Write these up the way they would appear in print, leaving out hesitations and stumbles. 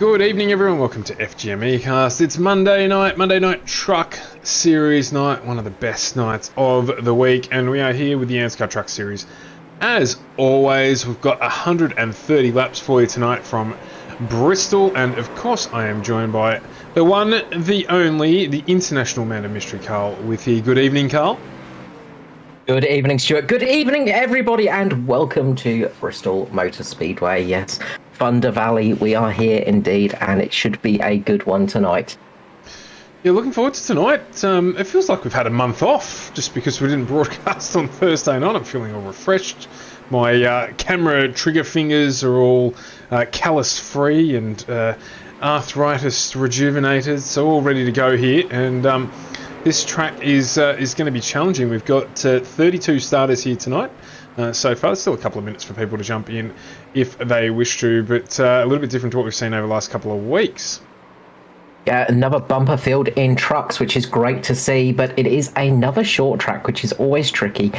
Good evening, everyone. Welcome to FGM Cast. It's Monday night truck series night, one of the best nights of the week, and we are here with the ANZCAR Truck Series. As always, we've got 130 laps for you tonight from Bristol, and of course, I am joined by the one, the only, the international man of mystery, Carl, with you. Good evening, Carl. Good evening, Stuart. Good evening, everybody, and welcome to Bristol Motor Speedway. Yes, Thunder Valley, we are here indeed, and it should be a good one tonight. Yeah, looking forward to tonight. It feels like we've had a month off just because we didn't broadcast on Thursday night. I'm feeling all refreshed. My camera trigger fingers are all callus-free and arthritis rejuvenated, so all ready to go here. And this track is going to be challenging. We've got 32 starters here tonight so far. There's still a couple of minutes for people to jump in if they wish to, but a little bit different to what we've seen over the last couple of weeks. Yeah, another bumper field in trucks, which is great to see, but it is another short track, which is always tricky.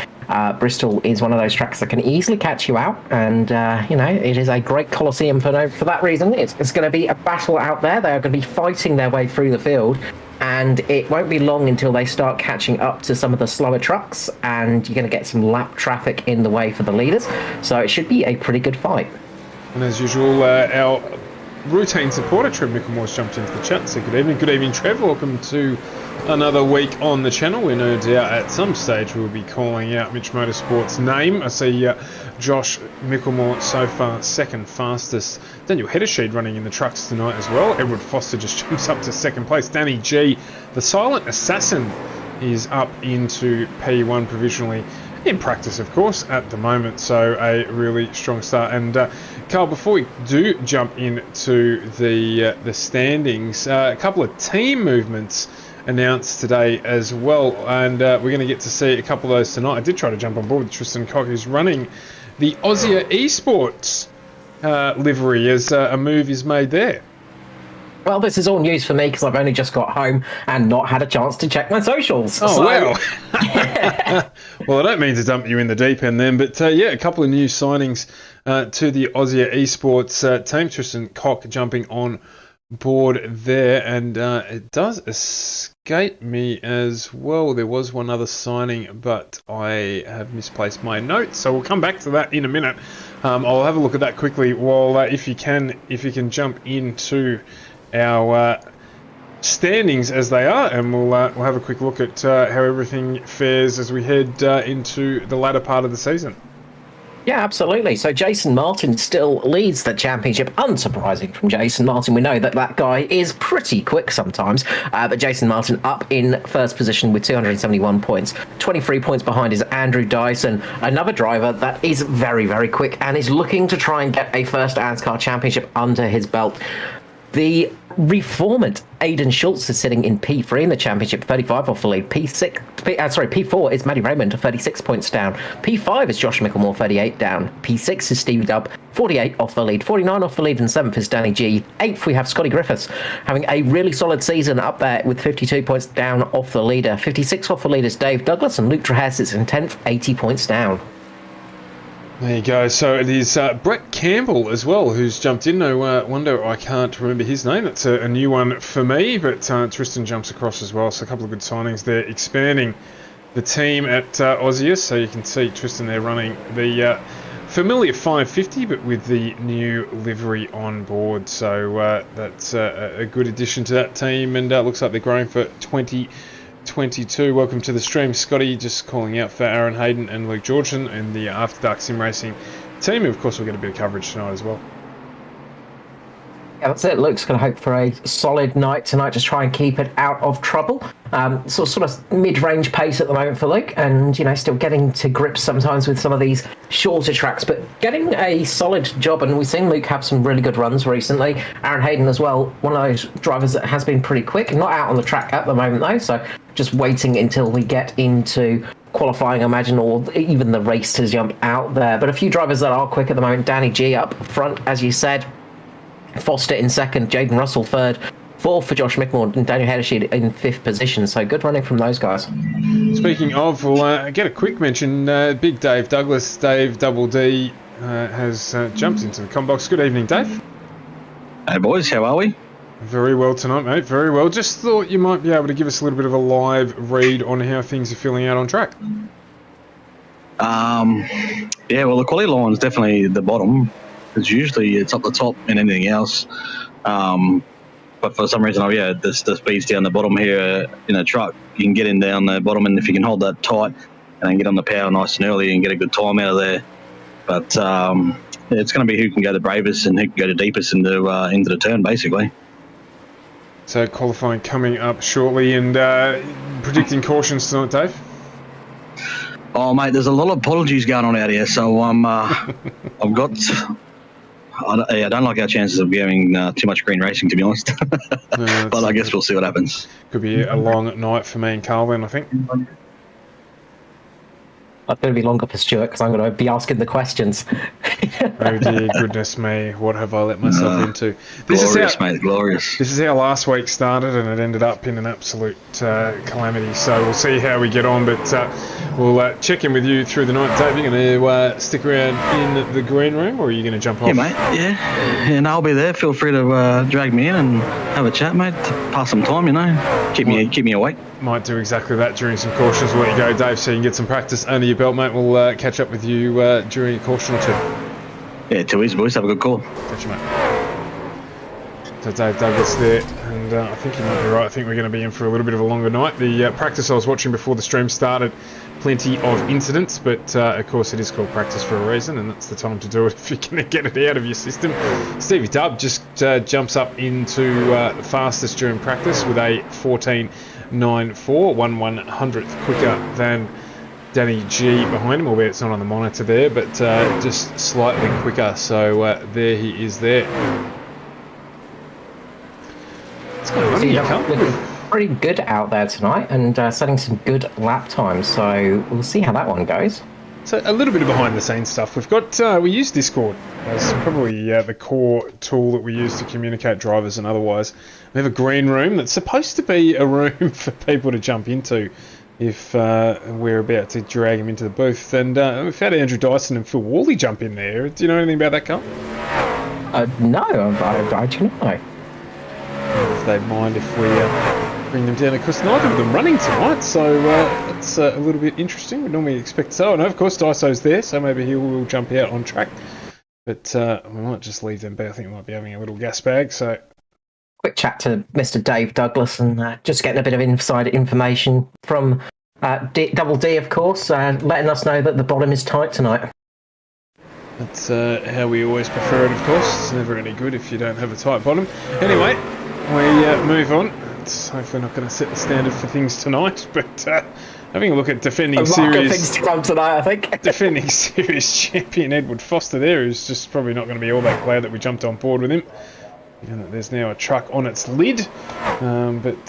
Bristol is one of those tracks that can easily catch you out, and it is a great coliseum for that reason. It's going to be a battle out there. They are going to be fighting their way through the field, and it won't be long until they start catching up to some of the slower trucks, and you're going to get some lap traffic in the way for the leaders, so it should be a pretty good fight. And as usual, our routine supporter, Trev Micklemore's jumped into the chat, so good evening. Good evening, Trev. Welcome to another week on the channel. We're no doubt at some stage we'll be calling out Mitch Motorsport's name. I see Josh Micklemore so far second fastest. Daniel Heddersheed running in the trucks tonight as well. Edward Foster just jumps up to second place. Danny G, the silent assassin, is up into P1 provisionally. In practice, of course, at the moment, so a really strong start. And Carl, before we do jump into the standings, a couple of team movements announced today as well, and we're going to get to see a couple of those tonight. I did try to jump on board with Tristan Cock, who's running the Aussie Esports livery, as a move is made there. Well, this is all news for me because I've only just got home and not had a chance to check my socials. Oh, so... wow. Well, I don't mean to dump you in the deep end then, but yeah, a couple of new signings to the Aussie Esports team. Tristan Cock jumping on board there, and it does escape me as well. There was one other signing, but I have misplaced my notes, so we'll come back to that in a minute. I'll have a look at that quickly while if you can jump into our standings as they are, and we'll have a quick look at how everything fares as we head into the latter part of the season. Yeah, absolutely. So Jason Martin still leads the championship. Unsurprising from Jason Martin. We know that guy is pretty quick sometimes. But Jason Martin up in first position with 271 points. 23 points behind is Andrew Dyson, another driver that is very, very quick and is looking to try and get a first ANZCAR championship under his belt. The reformant Aidan Schultz is sitting in P3 in the championship, 35 off the lead. P4 is Matty Raymond, 36 points down. P5 is Josh Micklemore, 38 down. P6 is Steve Dubb, 48 off the lead. 49 off the lead, and 7th is Danny G. 8th we have Scotty Griffiths, having a really solid season up there with 52 points down off the leader. 56 off the lead is Dave Douglas, and Luke Trahass is in 10th, 80 points down. There you go. So it is Brett Campbell as well who's jumped in. No wonder I can't remember his name. That's a new one for me, but Tristan jumps across as well. So a couple of good signings there, expanding the team at Aussie. So you can see Tristan there running the familiar 550, but with the new livery on board. So that's a good addition to that team, and looks like they're growing for 2022. Welcome to the stream, Scotty. Just calling out for Aaron Hayden and Luke Georgian and the After Dark Sim Racing team. Of course, we'll get a bit of coverage tonight as well. Yeah, that's it. Luke's going to hope for a solid night tonight. Just try and keep it out of trouble. Sort of mid-range pace at the moment for Luke, and still getting to grips sometimes with some of these shorter tracks, but getting a solid job. And we've seen Luke have some really good runs recently. Aaron Hayden as well, one of those drivers that has been pretty quick. Not out on the track at the moment though, so just waiting until we get into qualifying, I imagine, or even the race to jump out there. But a few drivers that are quick at the moment. Danny G up front, as you said. Foster in second, Jaden Russell third, fourth for Josh Micklemore, and Daniel Heddersheed in fifth position. So good running from those guys. Speaking of, we'll get a quick mention. Big Dave Douglas, Dave Double D, has jumped into the com box. Good evening, Dave. Hey boys, how are we? Very well tonight, mate. Very well. Just thought you might be able to give us a little bit of a live read on how things are filling out on track. Yeah, well, the quality line's definitely the bottom, because usually it's up the top and anything else. But for some reason, the speed's down the bottom here in a truck. You can get in down the bottom, and if you can hold that tight and then get on the power nice and early and get a good time out of there. But it's going to be who can go the bravest and who can go the deepest into the turn, basically. So qualifying coming up shortly, and predicting cautions tonight, Dave. Oh, mate, there's a lot of apologies going on out here, so I've got. I don't like our chances of getting too much green racing, to be honest. But I guess we'll see what happens. Could be a long night for me and Carl then, I think. It's going to be longer for Stuart because I'm going to be asking the questions. Oh dear goodness me, what have I let myself into? Glorious, mate, glorious. This is how last week started, and it ended up in an absolute calamity. So we'll see how we get on, but we'll check in with you through the night. Dave, you going to stick around in the green room, or are you going to jump off? Yeah, mate, yeah. And I'll be there. Feel free to drag me in and have a chat, mate, to pass some time, you know. Keep me awake. Might do exactly that during some cautions. We'll let you go, Dave, so you can get some practice under your belt, mate. We'll catch up with you during a caution or two. Yeah, too easy, boys. Have a good call. Catch you, mate. So Dave Douglas there, and I think you might be right. I think we're going to be in for a little bit of a longer night. The practice I was watching before the stream started, plenty of incidents, but of course it is called practice for a reason, and that's the time to do it if you're going to get it out of your system. Stevie Dubb just jumps up into the fastest during practice with a 14.94, 1/100th quicker than Danny G behind him, albeit it's not on the monitor there, but just slightly quicker. So there he is there. What's going on here, Carl? Pretty good out there tonight, and setting some good lap times. So we'll see how that one goes. So a little bit of behind the scenes stuff. We've got we use Discord as probably the core tool that we use to communicate drivers and otherwise. We have a green room that's supposed to be a room for people to jump into if we're about to drag him into the booth. And we've had Andrew Dyson and Phil Worley jump in there. Do you know anything about that, Carl? No, I do not know. If they mind if we bring them down. Of course, neither of them running tonight, so it's a little bit interesting. We normally expect so. And of course, Dyso's there, so maybe he will jump out on track. But we might just leave them be. I think we might be having a little gas bag, so... Quick chat to Mr. Dave Douglas and just getting a bit of inside information from Double D, of course, letting us know that the bottom is tight tonight. That's how we always prefer it, of course. It's never any good if you don't have a tight bottom. Anyway, we move on. It's hopefully not going to set the standard for things tonight, but having a look at defending series... things to come tonight, I think. Defending series champion Edward Foster there, who's just probably not going to be all that glad that we jumped on board with him. And there's now a truck on its lid, but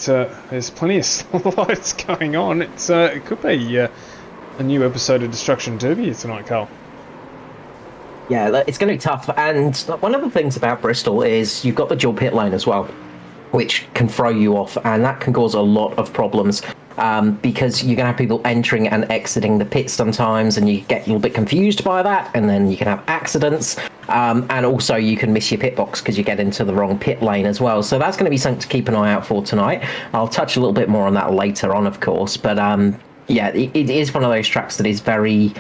there's plenty of slides going on. It could be a new episode of Destruction Derby here tonight, Carl. Yeah, it's going to be tough. And one of the things about Bristol is you've got the dual pit lane as well, which can throw you off, and that can cause a lot of problems because you're going to have people entering and exiting the pit sometimes, and you get a little bit confused by that, and then you can have accidents, and also you can miss your pit box because you get into the wrong pit lane as well. So that's going to be something to keep an eye out for tonight. I'll touch a little bit more on that later on, of course, but yeah, it is one of those tracks that is very...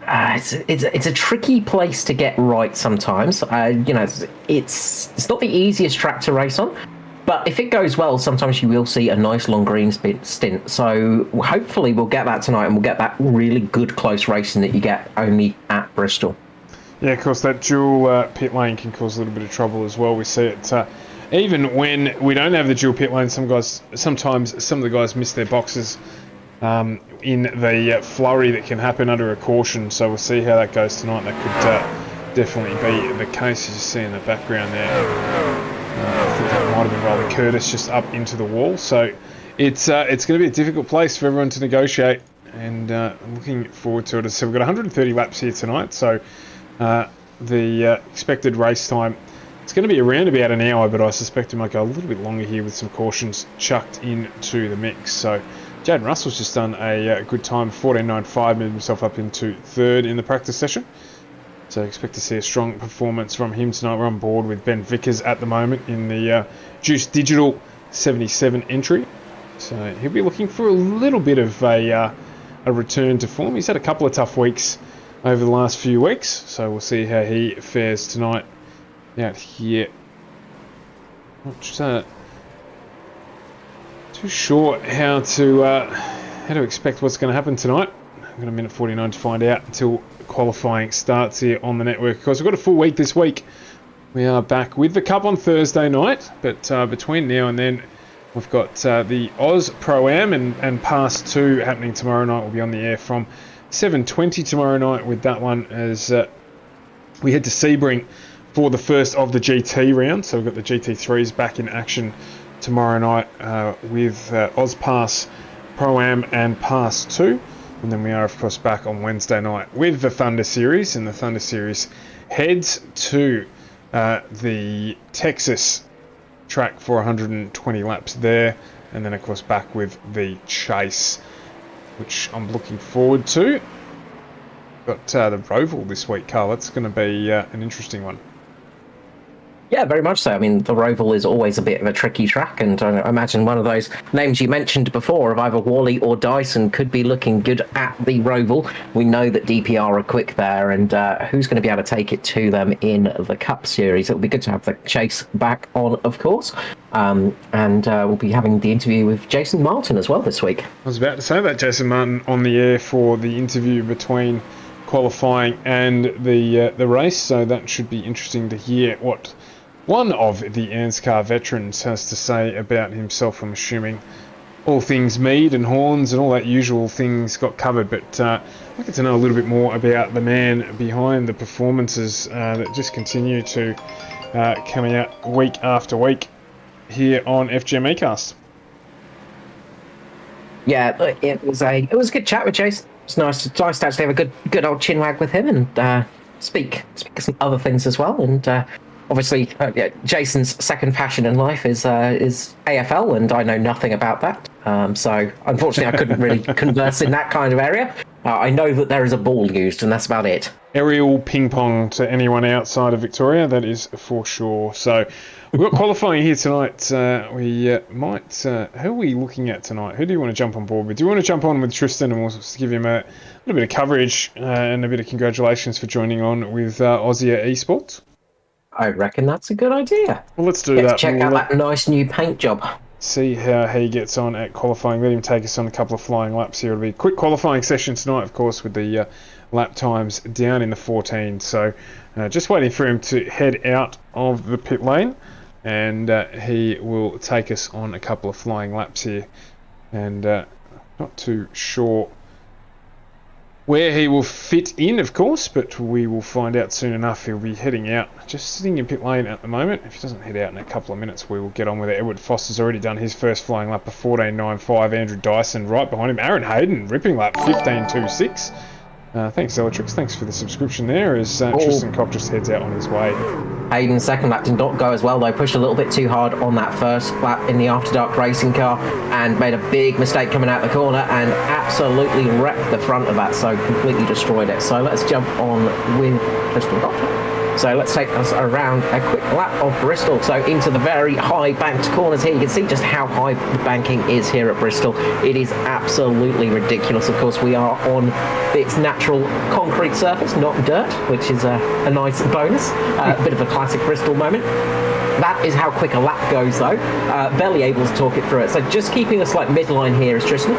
it's a tricky place to get right sometimes. You know, it's not the easiest track to race on, but if it goes well, sometimes you will see a nice long green stint. So hopefully we'll get that tonight, and we'll get that really good close racing that you get only at Bristol. Yeah, of course, that dual pit lane can cause a little bit of trouble as well. We see it even when we don't have the dual pit lane. Sometimes some of the guys miss their boxes in the flurry that can happen under a caution. So we'll see how that goes tonight. That could definitely be the case, as you see in the background there. I think that might have been Riley Curtis just up into the wall. So it's going to be a difficult place for everyone to negotiate, and I'm looking forward to it. So we've got 130 laps here tonight. So the expected race time, it's going to be around about an hour, but I suspect it might go a little bit longer here with some cautions chucked into the mix. So Jaden Russell's just done a good time, 14.95, moved himself up into third in the practice session. So expect to see a strong performance from him tonight. We're on board with Ben Vickers at the moment in the Juice Digital 77 entry. So he'll be looking for a little bit of a return to form. He's had a couple of tough weeks over the last few weeks, so we'll see how he fares tonight out here. Not too sure how to expect what's going to happen tonight. I've got a minute 49 to find out until qualifying starts here on the network. Of course, we've got a full week this week. We are back with the Cup on Thursday night, but between now and then, we've got the Oz Pro-Am and Pass 2 happening tomorrow night. We'll be on the air from 7:20 tomorrow night with that one as we head to Sebring for the first of the GT round. So we've got the GT3s back in action tomorrow night with Oz Pass Pro-Am and Pass 2. And then we are, of course, back on Wednesday night with the Thunder Series. And the Thunder Series heads to the Texas track for 120 laps there. And then, of course, back with the Chase, which I'm looking forward to. Got the Roval this week, Carl. That's going to be an interesting one. Yeah, very much so. I mean, the Roval is always a bit of a tricky track, and I imagine one of those names you mentioned before of either Wally or Dyson could be looking good at the Roval. We know that DPR are quick there, and who's going to be able to take it to them in the Cup Series? It'll be good to have the Chase back on, of course, and we'll be having the interview with Jason Martin as well this week. I was about to say that, Jason Martin on the air for the interview between qualifying and the race, so that should be interesting to hear what one of the ANZCAR veterans has to say about himself. I'm assuming all things mead and horns and all that usual things got covered, but I get to know a little bit more about the man behind the performances that just continue to coming out week after week here on FGM Ecast. Yeah, it was a good chat with Jason. It's nice to actually have a good old chinwag with him and speak some other things as well. And obviously, Jason's second passion in life is AFL, and I know nothing about that. So unfortunately, I couldn't really converse in that kind of area. I know that there is a ball used, and that's about it. Aerial ping pong to anyone outside of Victoria, that is for sure. So we've got qualifying here tonight. We might... who are we looking at tonight? Who do you want to jump on board with? Do you want to jump on with Tristan and we'll give him a little bit of coverage and a bit of congratulations for joining on with Aussie Esports? I reckon that's a good idea. Well, let's do that. Check out that nice new paint job. See how he gets on at qualifying. Let him take us on a couple of flying laps here. It'll be a quick qualifying session tonight, of course, with the lap times down in the 14. So just waiting for him to head out of the pit lane, and he will take us on a couple of flying laps here. And not too sure where he will fit in, of course, but we will find out soon enough. He'll be heading out, just sitting in pit lane at the moment. If he doesn't head out in a couple of minutes, we will get on with it. Edward Foster's already done his first flying lap of 14.95. Andrew Dyson right behind him. Aaron Hayden ripping lap 15.26. Thanks, Electrix. Thanks for the subscription there as Tristan Cock just heads out on his way. Hayden's second lap did not go as well, though. Pushed a little bit too hard on that first lap in the After Dark racing car and made a big mistake coming out the corner and absolutely wrecked the front of that, so completely destroyed it. So let's jump on with Tristan Cock. So let's take us around a quick lap of Bristol. So into the very high banked corners here. You can see just how high the banking is here at Bristol. It is absolutely ridiculous. Of course, we are on its natural concrete surface, not dirt, which is a nice bonus. A bit of a classic Bristol moment. That is how quick a lap goes, though. Barely able to talk it through it. So just keeping a slight midline here is Tristan.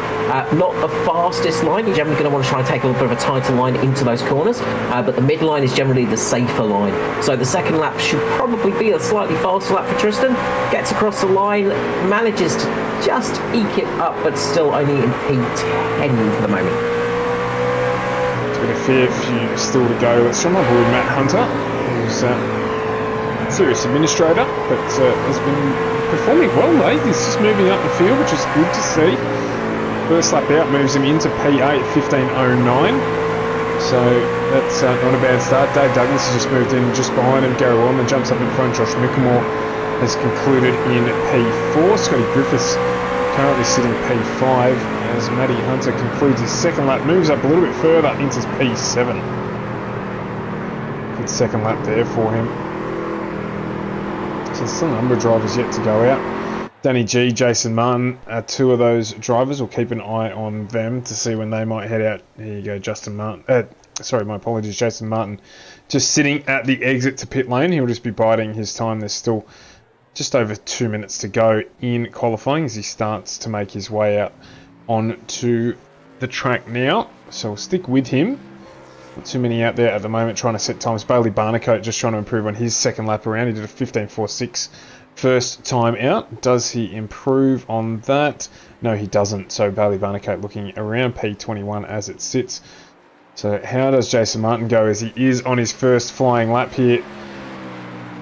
Not the fastest line. You're generally going to want to try and take a little bit of a tighter line into those corners. But the midline is generally the safer line. So the second lap should probably be a slightly faster lap for Tristan. Gets across the line, manages to just eke it up, but still only in P10 for the moment. It's been a fair few still to go. Let's jump on board Matt Hunter, who's serious administrator, but has been performing well lately. He's just moving up the field, which is good to see. First lap out moves him into P8, 15.09. So that's not a bad start. Dave Douglas has just moved in just behind him. Gary Wellman jumps up in front. Josh Mickelmore has concluded in P4. Scotty Griffiths currently sitting P5 as Matty Hunter concludes his second lap, moves up a little bit further into P7. Good second lap there for him. So there's still a number of drivers yet to go out. Danny G, Jason Martin are two of those drivers. We'll keep an eye on them to see when they might head out. Here you go, Justin Martin. Sorry, my apologies, Jason Martin. Just sitting at the exit to pit lane. He'll just be biding his time. There's still just over 2 minutes to go in qualifying as he starts to make his way out onto the track now. So we'll stick with him. Not too many out there at the moment trying to set times. Bailey Barnacote just trying to improve on his second lap around. He did a 15.46 first time out. Does he improve on that? No, he doesn't. So Bailey Barnacote looking around P21 as it sits. So how does Jason Martin go as he is on his first flying lap here?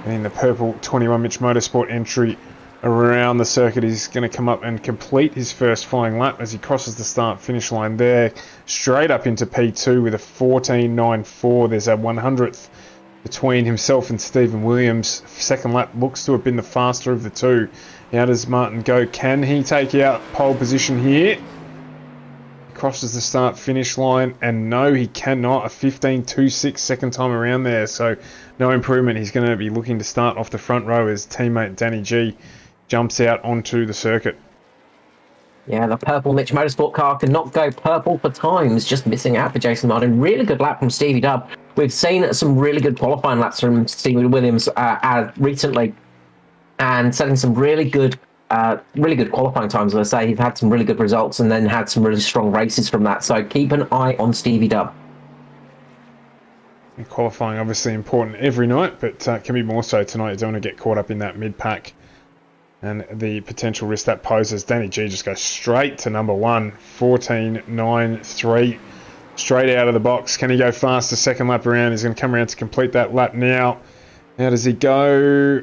And in the purple 21 Mitch Motorsport entry around the circuit, he's going to come up and complete his first flying lap as he crosses the start finish line there, straight up into P2 with a 14.94. There's a 100th between himself and Stephen Williams. Second lap looks to have been the faster of the two. How does Martin go? Can he take out pole position here? Crosses the start finish line, and no, he cannot. A 15.26 second time around there, so no improvement. He's going to be looking to start off the front row as teammate Danny G jumps out onto the circuit. Yeah, the purple Mitch Motorsport car cannot go purple for times, just missing out for Jason Martin. Really good lap from Stevie Dubb. We've seen some really good qualifying laps from Stephen Williams recently, and setting some really good qualifying times. As I say, he's had some really good results and then had some really strong races from that. So keep an eye on Stevie Dubb. And qualifying obviously important every night, but can be more so tonight. You don't want to get caught up in that mid-pack and the potential risk that poses. Danny G just goes straight to number one, 14.93, straight out of the box. Can he go fast the second lap around? He's going to come around to complete that lap now. How does he go?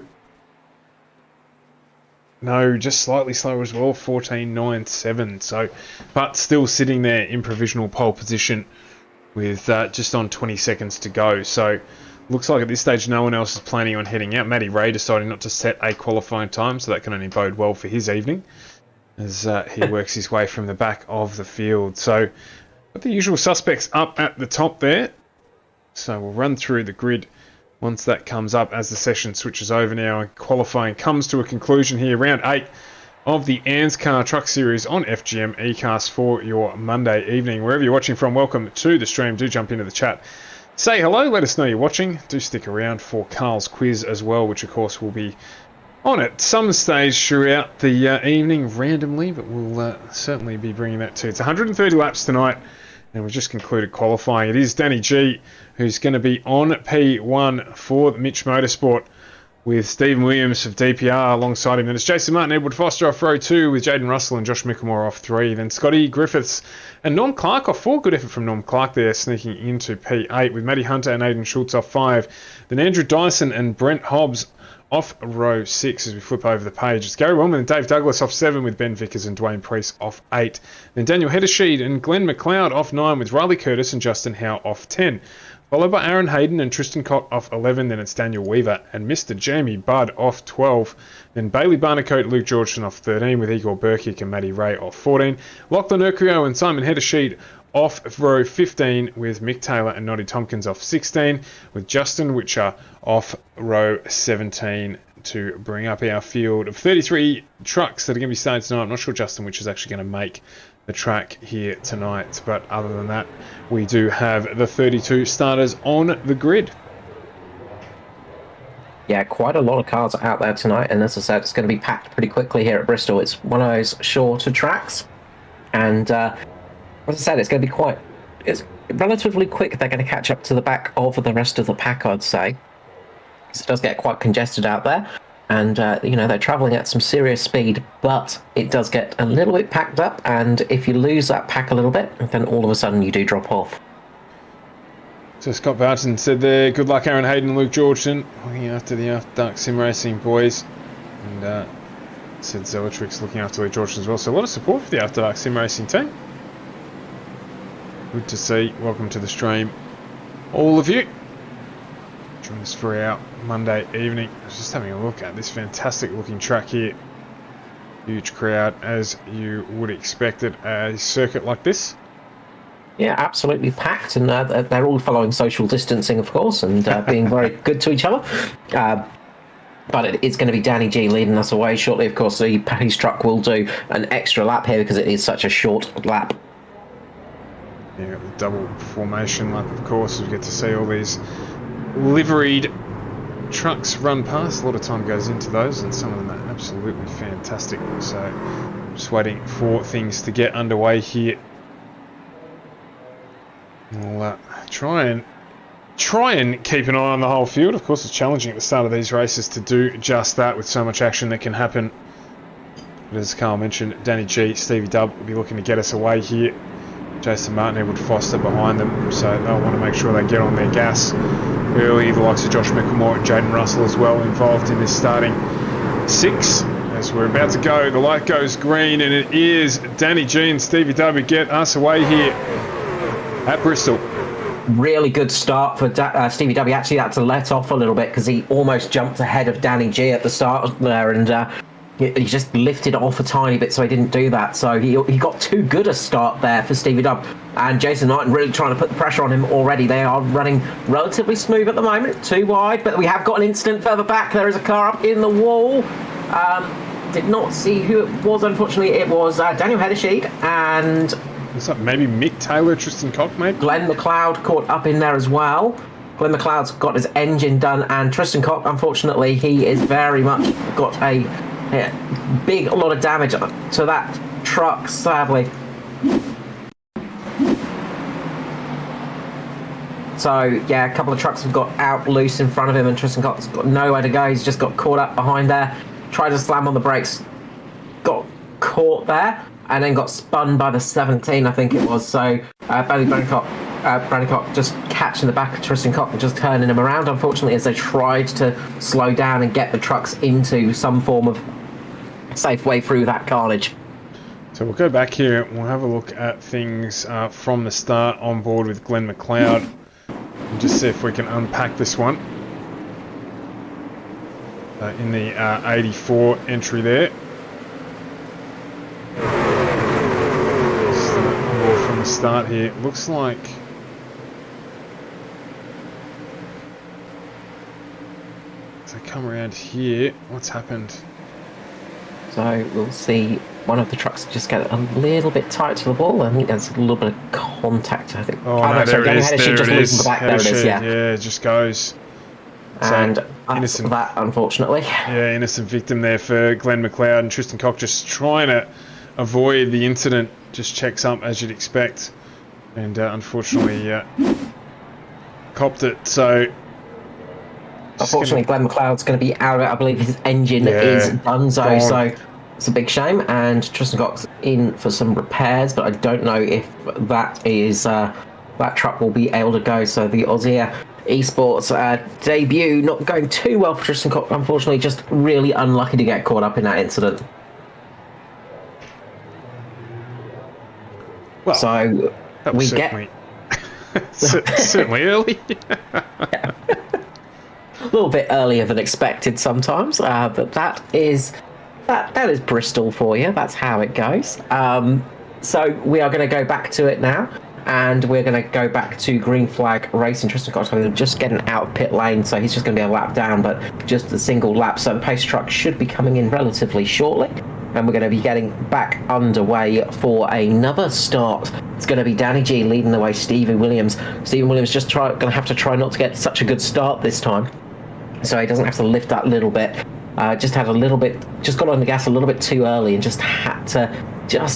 No, just slightly slower as well, 14.97. So, but still sitting there in provisional pole position with just on 20 seconds to go. So, looks like at this stage no one else is planning on heading out. Matty Ray deciding not to set a qualifying time, so that can only bode well for his evening as he works his way from the back of the field. So, got the usual suspects up at the top there. So, we'll run through the grid once that comes up as the session switches over now and qualifying comes to a conclusion here. Round 8 of the ANZCAR Truck Series on FGM eCast for your Monday evening. Wherever you're watching from, welcome to the stream. Do jump into the chat. Say hello, let us know you're watching. Do stick around for Carl's quiz as well, which of course will be on at some stage throughout the evening randomly, but we'll certainly be bringing that to you. It's 130 laps tonight, and we've just concluded qualifying. It is Danny G who's going to be on P1 for Mitch Motorsport with Stephen Williams of DPR alongside him. Then it's Jason Martin, Edward Foster off row 2 with Jaden Russell and Josh Mickelmore off 3. Then Scotty Griffiths and Norm Clark off 4. Good effort from Norm Clark there, sneaking into P8 with Matty Hunter and Aidan Schultz off 5. Then Andrew Dyson and Brent Hobbs off row 6 as we flip over the page. It's Gary Wellman and Dave Douglas off 7 with Ben Vickers and Dwayne Priest off 8. Then Daniel Heddersheed and Glenn McLeod off 9 with Riley Curtis and Justin Howe off 10. Followed by Aaron Hayden and Tristan Cott off 11. Then it's Daniel Weaver and Mr. Jamie Budd off 12. Then Bailey Barnacote, Luke Georgeson off 13 with Igor Burkick and Matty Ray off 14. Lachlan Urquio and Simon Heddersheed off row 15 with Mick Taylor and Noddy Tompkins off 16 with Justin Witcher off row 17 to bring up our field of 33 trucks that are going to be starting tonight. I'm not sure Justin Witcher is actually going to make the track here tonight, but other than that we do have the 32 starters on the grid. Yeah, quite a lot of cars out there tonight, and as I said, it's going to be packed pretty quickly here at Bristol. It's one of those shorter tracks, and as I said, it's going to be it's relatively quick. They're going to catch up to the back of the rest of the pack, I'd say. So it does get quite congested out there, and they're travelling at some serious speed, but it does get a little bit packed up, and if you lose that pack a little bit, then all of a sudden you do drop off. So Scott Barton said there, good luck Aaron Hayden and Luke Georgeson, looking after the After Dark Sim Racing boys, and said Zellatrix looking after Luke Georgeson as well. So a lot of support for the After Dark Sim Racing team. Good to see. Welcome to the stream, all of you. Join us for our Monday evening. I was just having a look at this fantastic looking track here. Huge crowd as you would expect at a circuit like this. Yeah, absolutely packed, and they're all following social distancing, of course, and being very good to each other. But it's going to be Danny G leading us away shortly. Of course, the pace truck will do an extra lap here because it is such a short lap. Yeah, the double formation lap, of course. We get to see all these liveried trucks run past. A lot of time goes into those, and some of them are absolutely fantastic. So, just waiting for things to get underway here. We'll try and keep an eye on the whole field. Of course, it's challenging at the start of these races to do just that with so much action that can happen. But as Carl mentioned, Danny G, Stevie Dub will be looking to get us away here. Jason Martin, Edward Foster behind them, so they'll want to make sure they get on their gas early. The likes of Josh Mickelmore and Jaden Russell as well involved in this starting 6. As we're about to go, the light goes green, and it is Danny G and Stevie Dub who get us away here at Bristol. Really good start for Stevie W. Actually had to let off a little bit because he almost jumped ahead of Danny G at the start there, and he just lifted off a tiny bit, so he didn't do that. So he got too good a start there for Stevie Dub, and Jason Martin really trying to put the pressure on him already. They are running relatively smooth at the moment, too wide, but we have got an incident further back. There is a car up in the wall. Did not see who it was, unfortunately. It was Daniel Heddersheed and... What's up? Maybe Mick Taylor, Tristan Cock, maybe? Glenn McLeod caught up in there as well. Glenn McLeod's got his engine done, and Tristan Cock, unfortunately, he is very much got a lot of damage to that truck, sadly. So, yeah, a couple of trucks have got out loose in front of him, and Tristan Cock's got nowhere to go. He's just got caught up behind there, tried to slam on the brakes, got caught there, and then got spun by the 17, I think it was. So Brandon Cock just catching the back of Tristan Cock and just turning him around, unfortunately, as they tried to slow down and get the trucks into some form of safe way through that carnage. So we'll go back here. We'll have a look at things from the start on board with Glenn McLeod and just see if we can unpack this one. In the 84 entry there. From the start here, looks like so come around here. What's happened? So we'll see one of the trucks just get a little bit tight to the wall. I think there's a little bit of contact, I think. Oh, no, there it is. There it is. There it is, yeah. Yeah, it just goes. And so, innocent, that, unfortunately. Yeah, innocent victim there for Glenn McLeod, and Tristan Cock just trying to avoid the incident. Just checks up as you'd expect, and unfortunately copped it. So unfortunately, Glenn McLeod's going to be out of it. I believe his engine is done, so it's a big shame. And Tristan Cock's in for some repairs, but I don't know if that is that truck will be able to go. So the Aussie Esports debut not going too well for Tristan Cock. Unfortunately, just really unlucky to get caught up in that incident. Well, so that was certainly early. Yeah. A little bit earlier than expected sometimes, but that is Bristol for you. That's how it goes. So we are going to go back to it now, and we're going to go back to green flag racing. Tristan Cox just getting out of pit lane, so he's just going to be a lap down, but just a single lap. So the pace truck should be coming in relatively shortly, and we're going to be getting back underway for another start. It's going to be Danny G leading the way. Stephen Williams just going to have to try not to get such a good start this time, so he doesn't have to lift that little bit. Just got on the gas a little bit too early and just had to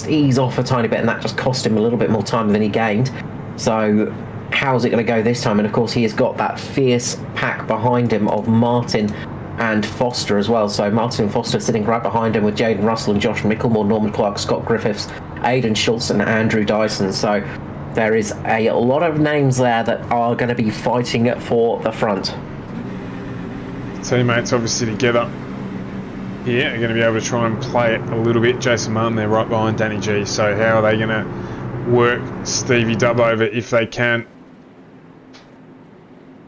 ease off a tiny bit, and that just cost him a little bit more time than he gained. So how's it going to go this time? And of course he has got that fierce pack behind him of Martin and Foster as well. So Martin and Foster sitting right behind him with Jaden Russell and Josh Mickelmore, Norman Clark, Scott Griffiths, Aidan Schultz and Andrew Dyson. So there is a lot of names there that are going to be fighting for the front. Teammates obviously together here are going to be able to try and play it a little bit. Jason Martin there right behind Danny G. So how are they going to work Stevie Dub over if they can?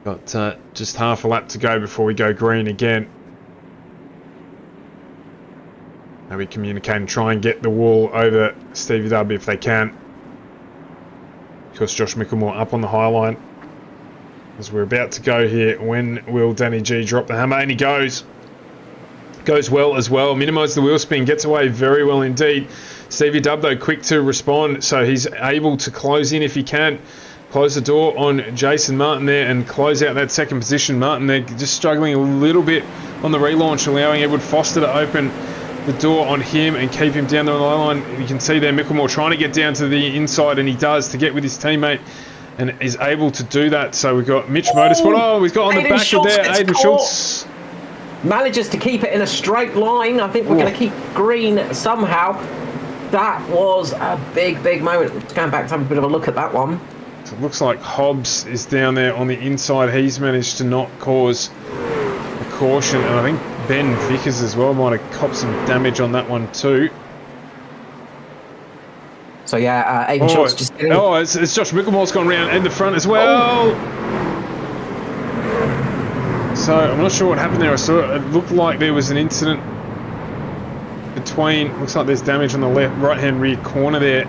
Got just half a lap to go before we go green again. Now we communicate and try and get the wall over Stevie Dub if they can. Of course, Josh Mickelmore up on the high line as we're about to go here. When will Danny G drop the hammer? And he goes. Goes well as well. Minimises the wheel spin. Gets away very well indeed. Stevie Dubb, though, quick to respond. So he's able to close in if he can. Close the door on Jason Martin there and close out that second position. Martin there just struggling a little bit on the relaunch, allowing Edward Foster to open the door on him and keep him down the line. You can see there Mickelmore trying to get down to the inside, and he does, to get with his teammate, and is able to do that. So we've got Mitch Motorsport. Oh, we've got on the back of there Aiden Schultz. Manages to keep it in a straight line. I think we're going to keep green somehow. That was a big, big moment. Let's go back to have a bit of a look at that one. So it looks like Hobbs is down there on the inside. He's managed to not cause a caution, and I think Ben Vickers as well might have copped some damage on that one too. So yeah, Aiden Schultz just... Oh, it's Josh Mickelmore's gone round in the front as well. So I'm not sure what happened there. I saw it looked like there was an incident between... Looks like there's damage on the right-hand rear corner there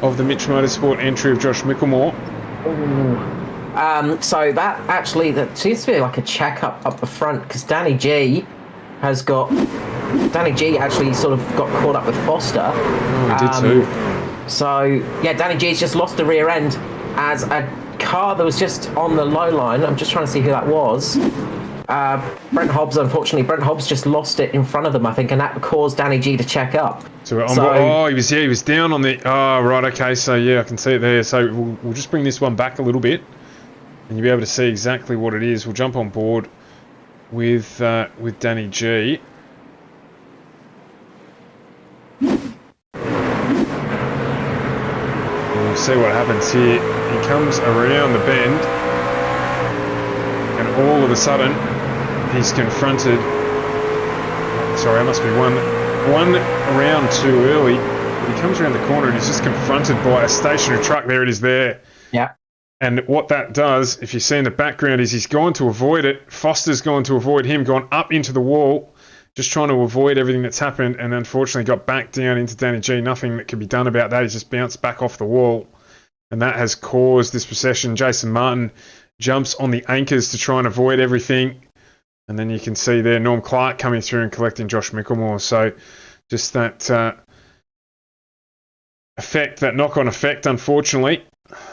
of the Mitch Motorsport entry of Josh Mickelmore. So that actually, that seems to be like a check-up up the front, because Danny G actually sort of got caught up with Foster. Oh, he did too. So yeah, Danny G's just lost the rear end as a car that was just on the low line. I'm just trying to see who that was. Brent Hobbs, unfortunately, Brent Hobbs just lost it in front of them, I think, and that caused Danny G to check up. He was down on the... Oh, right, okay, so yeah, I can see it there. So we'll just bring this one back a little bit, and you'll be able to see exactly what it is. We'll jump on board with Danny G. And we'll see what happens here. He comes around the bend, and all of a sudden, he's confronted... Sorry, I must be one around too early. He comes around the corner and he's just confronted by a stationary truck. There it is there. Yeah. And what that does, if you see in the background, is he's gone to avoid it. Foster's gone to avoid him, gone up into the wall, just trying to avoid everything that's happened, and unfortunately got back down into Danny G. Nothing that can be done about that. He's just bounced back off the wall. And that has caused this procession. Jason Martin jumps on the anchors to try and avoid everything. And then you can see there Norm Clark coming through and collecting Josh Mickelmore. So just that that knock-on effect, unfortunately,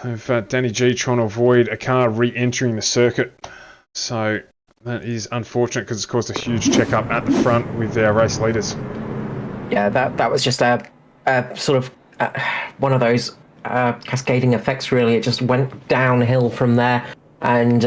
of Danny G trying to avoid a car re-entering the circuit. So that is unfortunate because it's caused a huge check-up at the front with our race leaders. Yeah, that was just a sort of one of those cascading effects, really. It just went downhill from there. And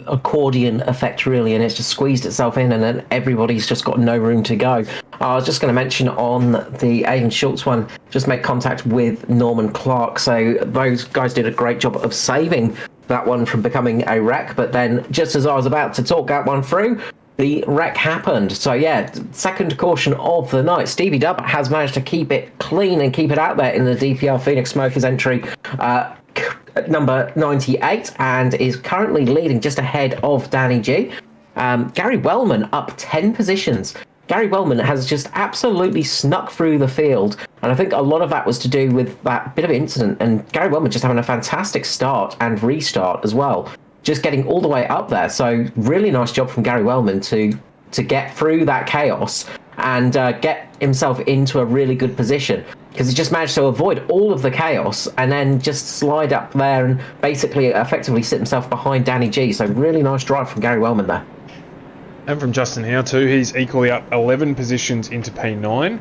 accordion effect, really, and it's just squeezed itself in, and then everybody's just got no room to go. I was just going to mention on the Aiden Schultz one, just make contact with Norman Clark. So those guys did a great job of saving that one from becoming a wreck, but then just as I was about to talk that one through, the wreck happened. So yeah, second caution of the night. Stevie Dubb has managed to keep it clean and keep it out there in the DPR Phoenix Smokers entry. Number 98, and is currently leading just ahead of Danny G. Gary Wellman up 10 positions. Gary Wellman has just absolutely snuck through the field, and I think a lot of that was to do with that bit of incident, and Gary Wellman just having a fantastic start and restart as well, just getting all the way up there. So really nice job from Gary Wellman to get through that chaos and get himself into a really good position, because he just managed to avoid all of the chaos and then just slide up there and basically effectively sit himself behind Danny G. So really nice drive from Gary Wellman there. And from Justin Howe too, he's equally up 11 positions into P9,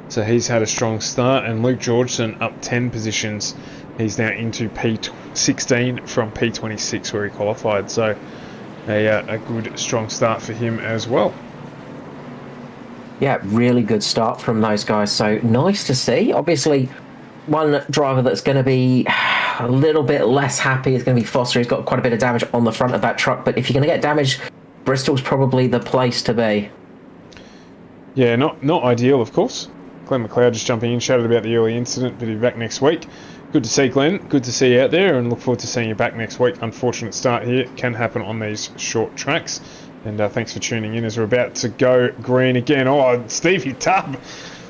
so he's had a strong start. And Luke Georgeson up 10 positions, he's now into P16 from P26 where he qualified, so a good strong start for him as well. Yeah, really good start from those guys. So nice to see. Obviously, one driver that's going to be a little bit less happy is going to be Foster. He's got quite a bit of damage on the front of that truck. But if you're going to get damage, Bristol's probably the place to be. Yeah, not ideal, of course. Glenn McLeod just jumping in, shouted about the early incident, but he'll be back next week. Good to see, Glenn. Good to see you out there, and look forward to seeing you back next week. Unfortunate start here. It can happen on these short tracks. And thanks for tuning in as we're about to go green again. Oh, Stevie Dubb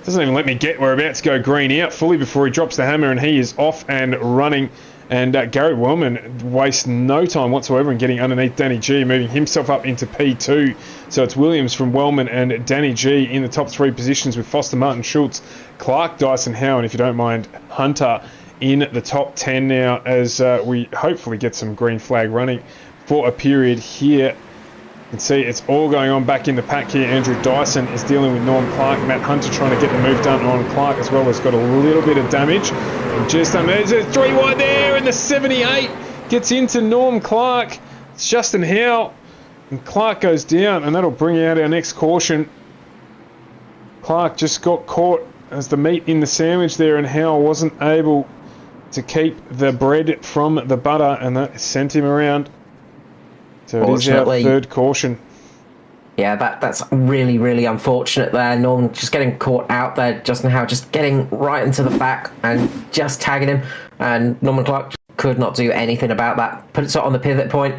doesn't even let me get. We're about to go green out fully before he drops the hammer, and he is off and running And Gary Wellman wastes no time whatsoever in getting underneath Danny G, moving himself up into P2. So it's Williams from Wellman and Danny G in the top 3 positions, with Foster, Martin, Schultz, Clark, Dyson, Howe, and if you don't mind, Hunter in the top 10 now, as we hopefully get some green flag running for a period here. You can see it's all going on back in the pack here. Andrew Dyson is dealing with Norm Clark. Matt Hunter trying to get the move done on Clark as well. Has got a little bit of damage. And just there's a 3 wide there, and the 78 gets into Norm Clark. It's Justin Howe, and Clark goes down, and that'll bring out our next caution. Clark just got caught as the meat in the sandwich there, and Howe wasn't able to keep the bread from the butter, and that sent him around. So it is our 3rd caution. Yeah, that's really, really unfortunate there. Norman just getting caught out there. Justin Howe just getting right into the back and just tagging him. And Norman Clark could not do anything about that. Puts it on the pivot point.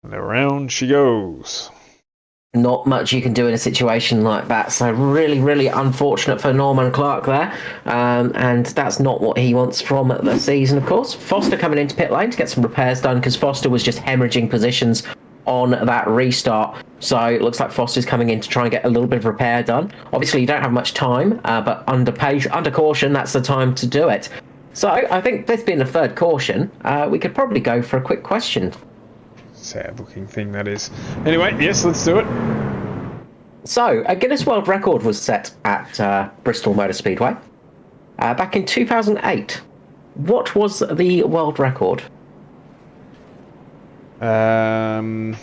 And around she goes. Not much you can do in a situation like that. So really, really unfortunate for Norman Clark there. And that's not what he wants from the season, of course. Foster coming into pit lane to get some repairs done, because Foster was just hemorrhaging positions on that restart. So it looks like Foster's coming in to try and get a little bit of repair done. Obviously, you don't have much time, but under caution, that's the time to do it. So I think this being the 3rd caution, we could probably go for a quick question. Sad looking thing that is. Anyway, yes, let's do it. So a Guinness World Record was set at Bristol Motor Speedway back in 2008. What was the world record? I'm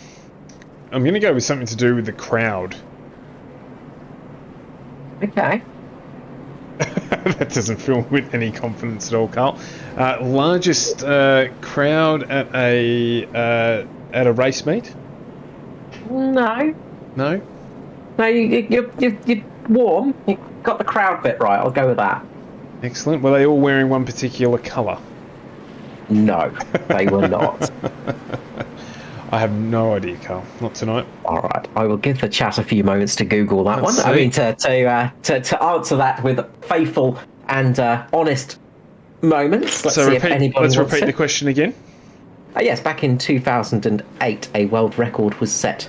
going to go with something to do with the crowd. Okay. That doesn't fill with any confidence at all, Carl. Largest crowd at a race meet? No. No? No, you're warm. You got the crowd bit right. I'll go with that. Excellent. Were they all wearing one particular colour? No, they were not. I have no idea, Carl. Not tonight. All right, I will give the chat a few moments to Google that one. I mean, to answer that with faithful and honest moments. Let's repeat the question again. Yes, back in 2008, a world record was set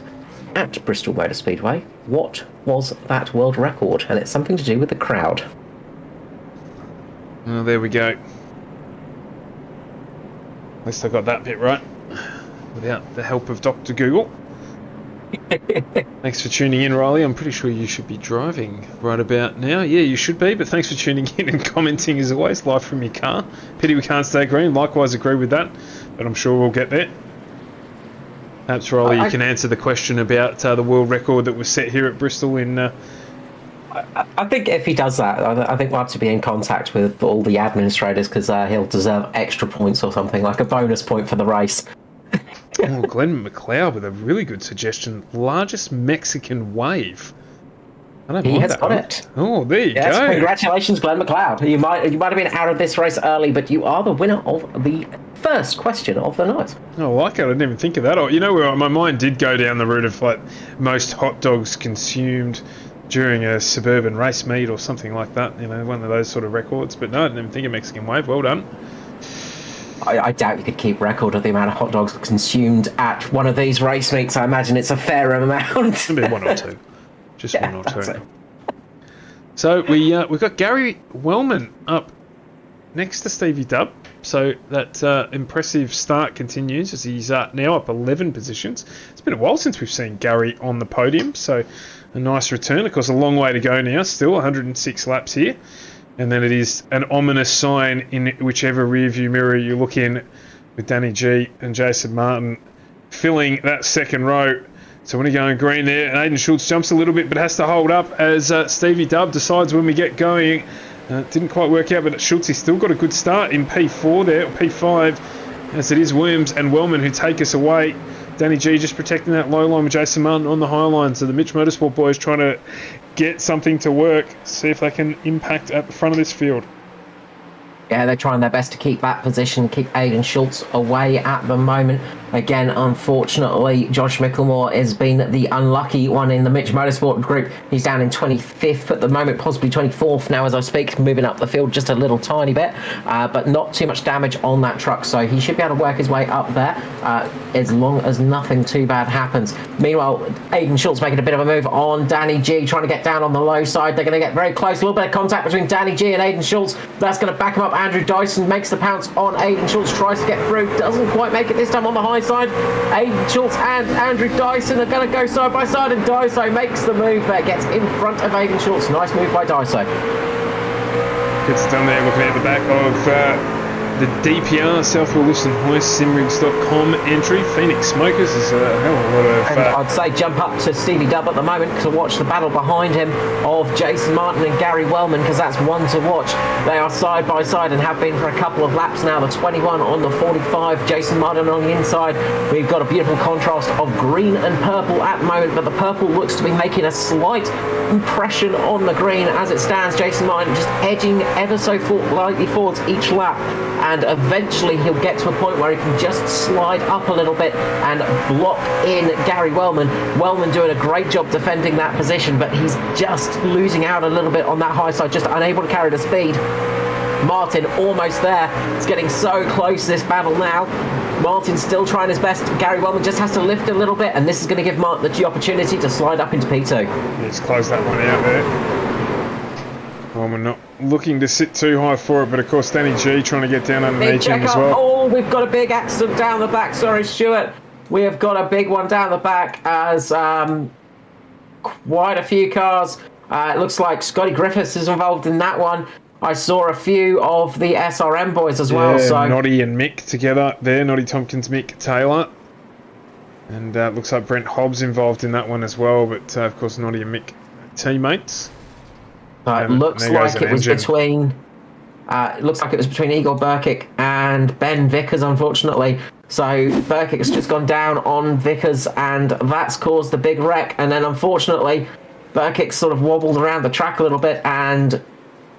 at Bristol Motor Speedway. What was that world record? And it's something to do with the crowd. Oh, there we go. At least I got that bit right, without the help of Dr. Google. Thanks for tuning in, Riley. I'm pretty sure you should be driving right about now. Yeah, you should be, but thanks for tuning in and commenting as always, live from your car. Pity we can't stay green. Likewise, agree with that, but I'm sure we'll get there. Perhaps, Riley, you can answer the question about the world record that was set here at Bristol in... I think if he does that, I think we'll have to be in contact with all the administrators, because he'll deserve extra points or something, like a bonus point for the race. Oh, Glenn McLeod with a really good suggestion. Largest Mexican wave. I don't mind that one. He has got it. Oh, there you go. Congratulations, Glenn McLeod. You might have been out of this race early, but you are the winner of the first question of the night. I like it. I didn't even think of that. You know, my mind did go down the route of like most hot dogs consumed during a suburban race meet or something like that. You know, one of those sort of records. But no, I didn't even think of Mexican wave. Well done. I doubt you could keep record of the amount of hot dogs consumed at one of these race meets. I imagine it's a fair amount. Maybe one or two. Just one or two. So we've got Gary Wellman up next to Stevie Dubb. So that impressive start continues as he's now up 11 positions. It's been a while since we've seen Gary on the podium. So a nice return. Of course, a long way to go now. Still 106 laps here. And then it is an ominous sign in whichever rearview mirror you look in, with Danny G and Jason Martin filling that second row. So when you're going green there, and Aidan Schultz jumps a little bit but has to hold up as Stevie Dubb decides when we get going. It didn't quite work out, but Schultz has still got a good start in P4 there, or P5, as it is Williams and Wellman who take us away. Danny G just protecting that low line with Jason Martin on the high line. So the Mitch Motorsport boys trying to get something to work, see if they can impact at the front of this field. Yeah, they're trying their best to keep that position, keep Aidan Schultz away at the moment. Again, unfortunately, Josh Micklemore has been the unlucky one in the Mitch Motorsport group. He's down in 25th at the moment, possibly 24th now as I speak, moving up the field just a little tiny bit, but not too much damage on that truck, so he should be able to work his way up there as long as nothing too bad happens. Meanwhile, Aidan Schultz making a bit of a move on Danny G, trying to get down on the low side. They're going to get very close, a little bit of contact between Danny G and Aidan Schultz. That's going to back him up. Andrew Dyson makes the pounce on Aidan Schultz, tries to get through, doesn't quite make it this time on the high side. Aidan Schultz and Andrew Dyson are going to go side by side, and Dyso makes the move there, gets in front of Aidan Schultz. Nice move by Dyso. Gets done there looking at the back of the DPR, South Williston Hoist, simrigs.com entry. Phoenix Smokers is a hell of a lot of... And I'd say jump up to Stevie Dubb at the moment to watch the battle behind him of Jason Martin and Gary Wellman, because that's one to watch. They are side by side and have been for a couple of laps now. The 21 on the 45, Jason Martin on the inside. We've got a beautiful contrast of green and purple at the moment, but the purple looks to be making a slight impression on the green as it stands. Jason Martin just edging ever so slightly forwards each lap, and eventually he'll get to a point where he can just slide up a little bit and block in Gary Wellman. Wellman doing a great job defending that position, but he's just losing out a little bit on that high side, just unable to carry the speed. Martin almost there. It's getting so close, this battle now. Martin's still trying his best. Gary Wellman just has to lift a little bit, and this is going to give Martin the opportunity to slide up into P2. He's closed that one out there. Well, we're not looking to sit too high for it, but of course Danny G trying to get down underneath him as well. Oh, we've got a big accident down the back. Sorry, Stuart. We have got a big one down the back as quite a few cars. It looks like Scotty Griffiths is involved in that one. I saw a few of the SRM boys as well. So Noddy and Mick together there. Noddy Tompkins, Mick Taylor. And looks like Brent Hobbs involved in that one as well. But of course Noddy and Mick teammates. It looks like it was between Igor Burkick and Ben Vickers, unfortunately. So Burkick's just gone down on Vickers, and that's caused the big wreck. And then unfortunately, Burkick sort of wobbled around the track a little bit and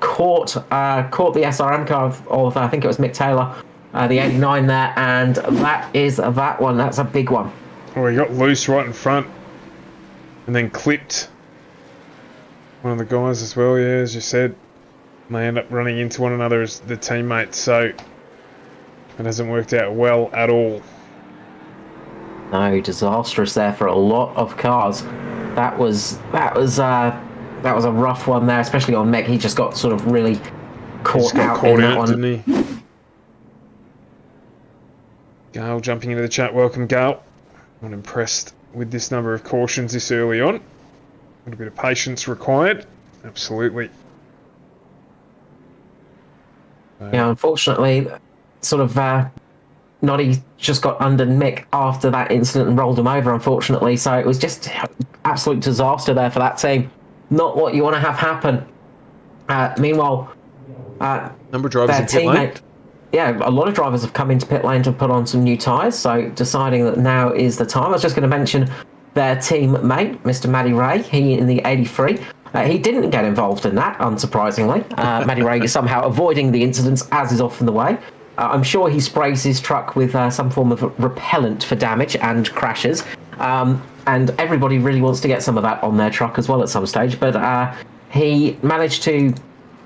caught the SRM car of I think it was Mick Taylor, the 89 there, and that is that one. That's a big one. Oh, he got loose right in front, and then clipped one of the guys as well. Yeah, as you said, and they end up running into one another as the teammates. So it hasn't worked out well at all. No, disastrous there for a lot of cars. That was a rough one there, especially on Mick. He just got sort of really caught out in that one. Didn't he? Gail jumping into the chat. Welcome, Gail. Not impressed with this number of cautions this early on. A little bit of patience required. Absolutely. Yeah, unfortunately, sort of Noddy just got under Mick after that incident and rolled him over, unfortunately. So it was just absolute disaster there for that team. Not what you want to have happen. Meanwhile, number of drivers in pit lane. Yeah, a lot of drivers have come into pit lane to put on some new tyres, so deciding that now is the time. I was just going to mention their teammate, Mr. Matty Ray, he in the 83. He didn't get involved in that, unsurprisingly. Matty Ray is somehow avoiding the incidents, as is often the way. I'm sure he sprays his truck with some form of repellent for damage and crashes. And everybody really wants to get some of that on their truck as well at some stage. But he managed to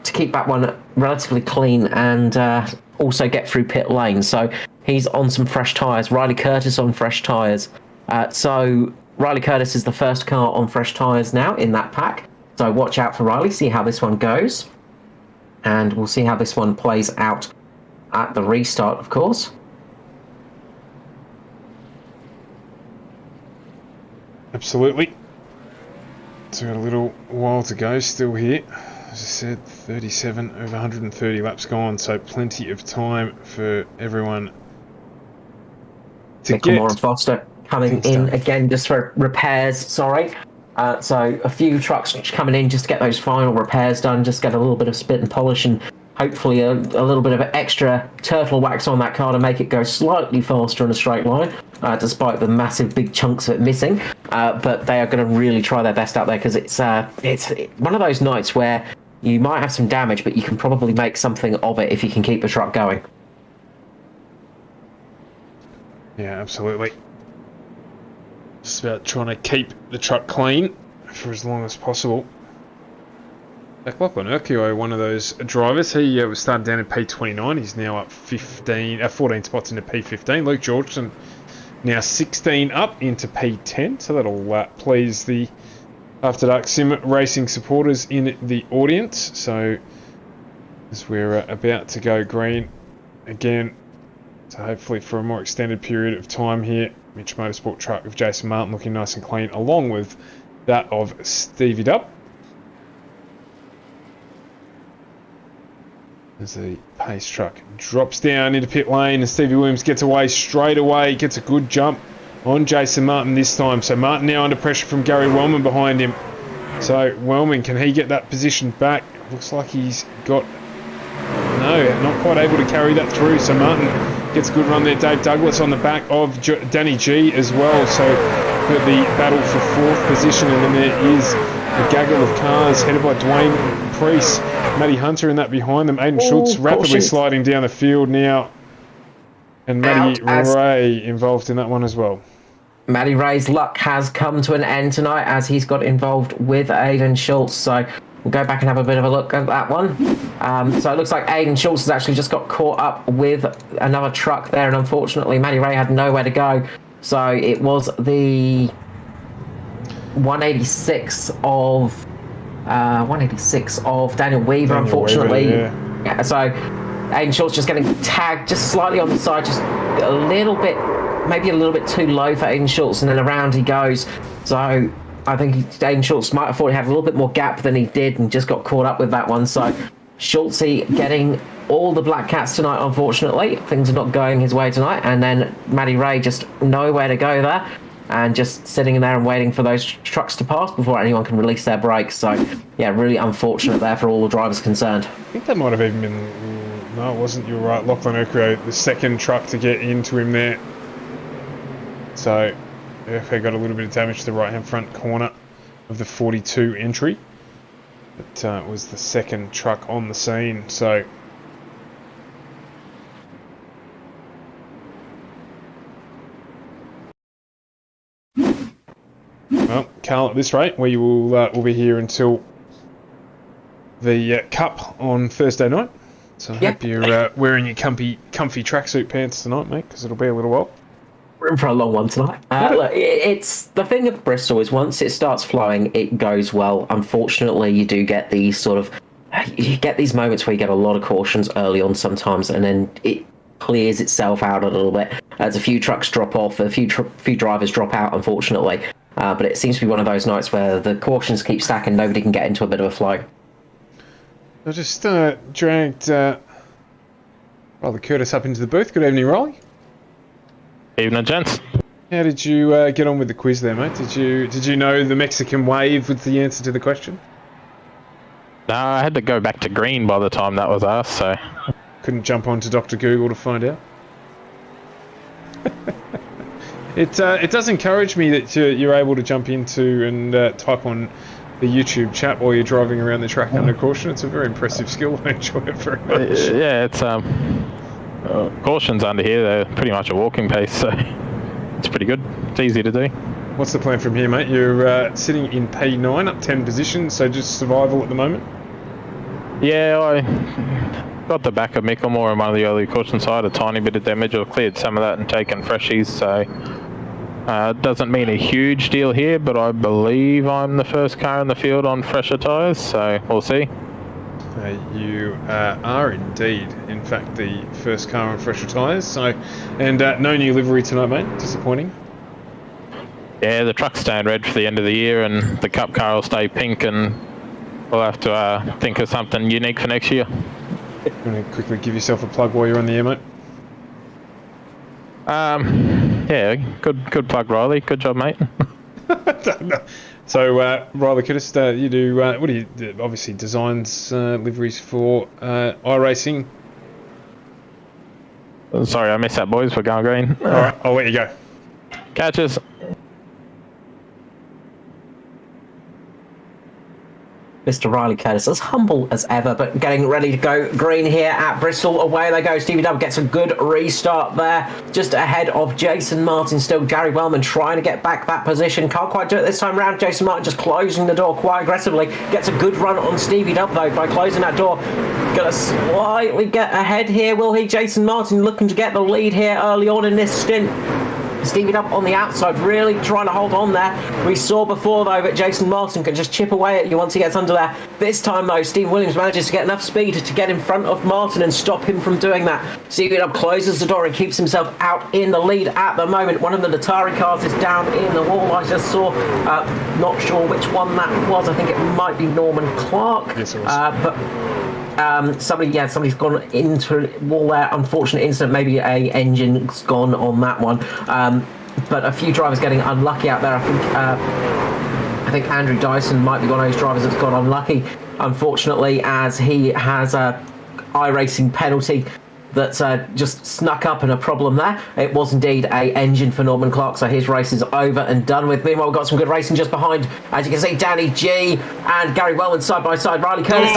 keep that one relatively clean and also get through pit lane. So he's on some fresh tyres. Riley Curtis on fresh tyres. So Riley Curtis is the first car on fresh tyres now in that pack. So watch out for Riley, see how this one goes. And we'll see how this one plays out at the restart, of course. Absolutely. So we've got a little while to go still here. As I said, 37 over 130 laps gone, so plenty of time for everyone to Micklemore and Foster coming in again just for repairs, sorry. So a few trucks coming in just to get those final repairs done, just get a little bit of spit and polish and hopefully a little bit of extra turtle wax on that car to make it go slightly faster in a straight line, despite the massive big chunks of it missing. But they are going to really try their best out there because it's one of those nights where you might have some damage, but you can probably make something of it if you can keep the truck going. Yeah, absolutely. Just about trying to keep the truck clean for as long as possible. Lachlan Urquio, one of those drivers, he was started down in P29. He's now up 14 spots into P15. Luke Georgeson now 16 up into P10. So that'll please the After Dark Sim Racing supporters in the audience. So as we're about to go green again, so hopefully for a more extended period of time here, Mitch Motorsport truck with Jason Martin looking nice and clean, along with that of Stevie Dub. As the pace truck drops down into pit lane and Stevie Williams gets away straight away, gets a good jump on Jason Martin this time. So Martin now under pressure from Gary Wellman behind him. So Wellman, can he get that position back? Looks like he's got... No, not quite able to carry that through. So Martin gets a good run there. Dave Douglas on the back of Danny G as well. So got the battle for fourth position, and then there is a gaggle of cars headed by Dwayne Priest, Matty Hunter in that behind them. Aiden Schultz rapidly sliding down the field now. And Matty Ray involved in that one as well. Matty Ray's luck has come to an end tonight as he's got involved with Aiden Schultz. So we'll go back and have a bit of a look at that one. So it looks like Aiden Schultz has actually just got caught up with another truck there. And unfortunately, Matty Ray had nowhere to go. So it was the 186 of Daniel Weaver, unfortunately. Yeah, so Aiden Schultz just getting tagged just slightly on the side, just a little bit, maybe a little bit too low for Aiden Schultz, and then around he goes. So I think Aiden Schultz might have thought he had a little bit more gap than he did and just got caught up with that one. So Schultzy getting all the black cats tonight, unfortunately. Things are not going his way tonight. And then Matty Ray just nowhere to go there, and just sitting in there and waiting for those trucks to pass before anyone can release their brakes. So, yeah, really unfortunate there for all the drivers concerned. I think that might have even been... No, it wasn't. You were right. Lachlan Urquio, the second truck to get into him there. So, Urquio got a little bit of damage to the right-hand front corner of the 42 entry. It was the second truck on the scene, so... Well, Carl, at this rate, we will be here until the Cup on Thursday night. So I hope you're wearing your comfy tracksuit pants tonight, mate, because it'll be a little while. We're in for a long one tonight. Look, it's the thing of Bristol is once it starts flowing, it goes well. Unfortunately, you do get these these moments where you get a lot of cautions early on sometimes, and then it clears itself out a little bit as a few trucks drop off, a few drivers drop out, unfortunately. But it seems to be one of those nights where the cautions keep stacking, nobody can get into a bit of a flow. I just dragged Riley Curtis up into the booth. Good evening, Riley. Evening, gents. How did you get on with the quiz there, mate? Did you know the Mexican wave was the answer to the question? No, I had to go back to green by the time that was asked, so... Couldn't jump onto Dr. Google to find out? It does encourage me that you're able to jump into and type on the YouTube chat while you're driving around the track under caution. It's a very impressive skill. I enjoy it very much. Yeah, it's cautions under here, they're pretty much a walking pace, so it's pretty good. It's easy to do. What's the plan from here, mate? You're sitting in P9, up 10 positions, so just survival at the moment? Yeah, I got the back of Micklemore on one of the early caution side, a tiny bit of damage. I've cleared some of that and taken freshies, so doesn't mean a huge deal here, but I believe I'm the first car in the field on fresher tyres, so we'll see. You are indeed, in fact, the first car on fresher tyres. So, and no new livery tonight, mate. Disappointing. Yeah, the truck's staying red for the end of the year, and the Cup car will stay pink, and we'll have to think of something unique for next year. You want to quickly give yourself a plug while you're on the air, mate? Yeah, good plug, Riley. Good job, mate. So, Riley Curtis, you do, what do you do? Obviously designs liveries for iRacing. Sorry, I missed that, boys. We're going green. All right, I'll let you go. Catches. Mr. Riley Curtis, as humble as ever, but getting ready to go green here at Bristol. Away they go. Stevie Dub gets a good restart there, just ahead of Jason Martin. Still Gary Wellman trying to get back that position. Can't quite do it this time round. Jason Martin just closing the door quite aggressively. Gets a good run on Stevie Dub, though, by closing that door. Gonna slightly get ahead here, will he? Jason Martin looking to get the lead here early on in this stint. Stevie Dub on the outside, really trying to hold on there. We saw before, though, that Jason Martin can just chip away at you once he gets under there. This time, though, Steve Williams manages to get enough speed to get in front of Martin and stop him from doing that. Stevie Dub closes the door and keeps himself out in the lead at the moment. One of the Atari cars is down in the wall. I just saw, not sure which one that was. I think it might be Norman Clark. Yes, it was. Somebody's gone into a wall there. Unfortunate incident. Maybe a engine's gone on that one. But a few drivers getting unlucky out there. I think Andrew Dyson might be one of those drivers that's got unlucky, unfortunately, as he has a iRacing penalty that's just snuck up and a problem there. It was indeed a engine for Norman Clark, so his race is over and done with. Meanwhile, we've got some good racing just behind, as you can see, Danny G and Gary Wellman side by side. Riley Curtis,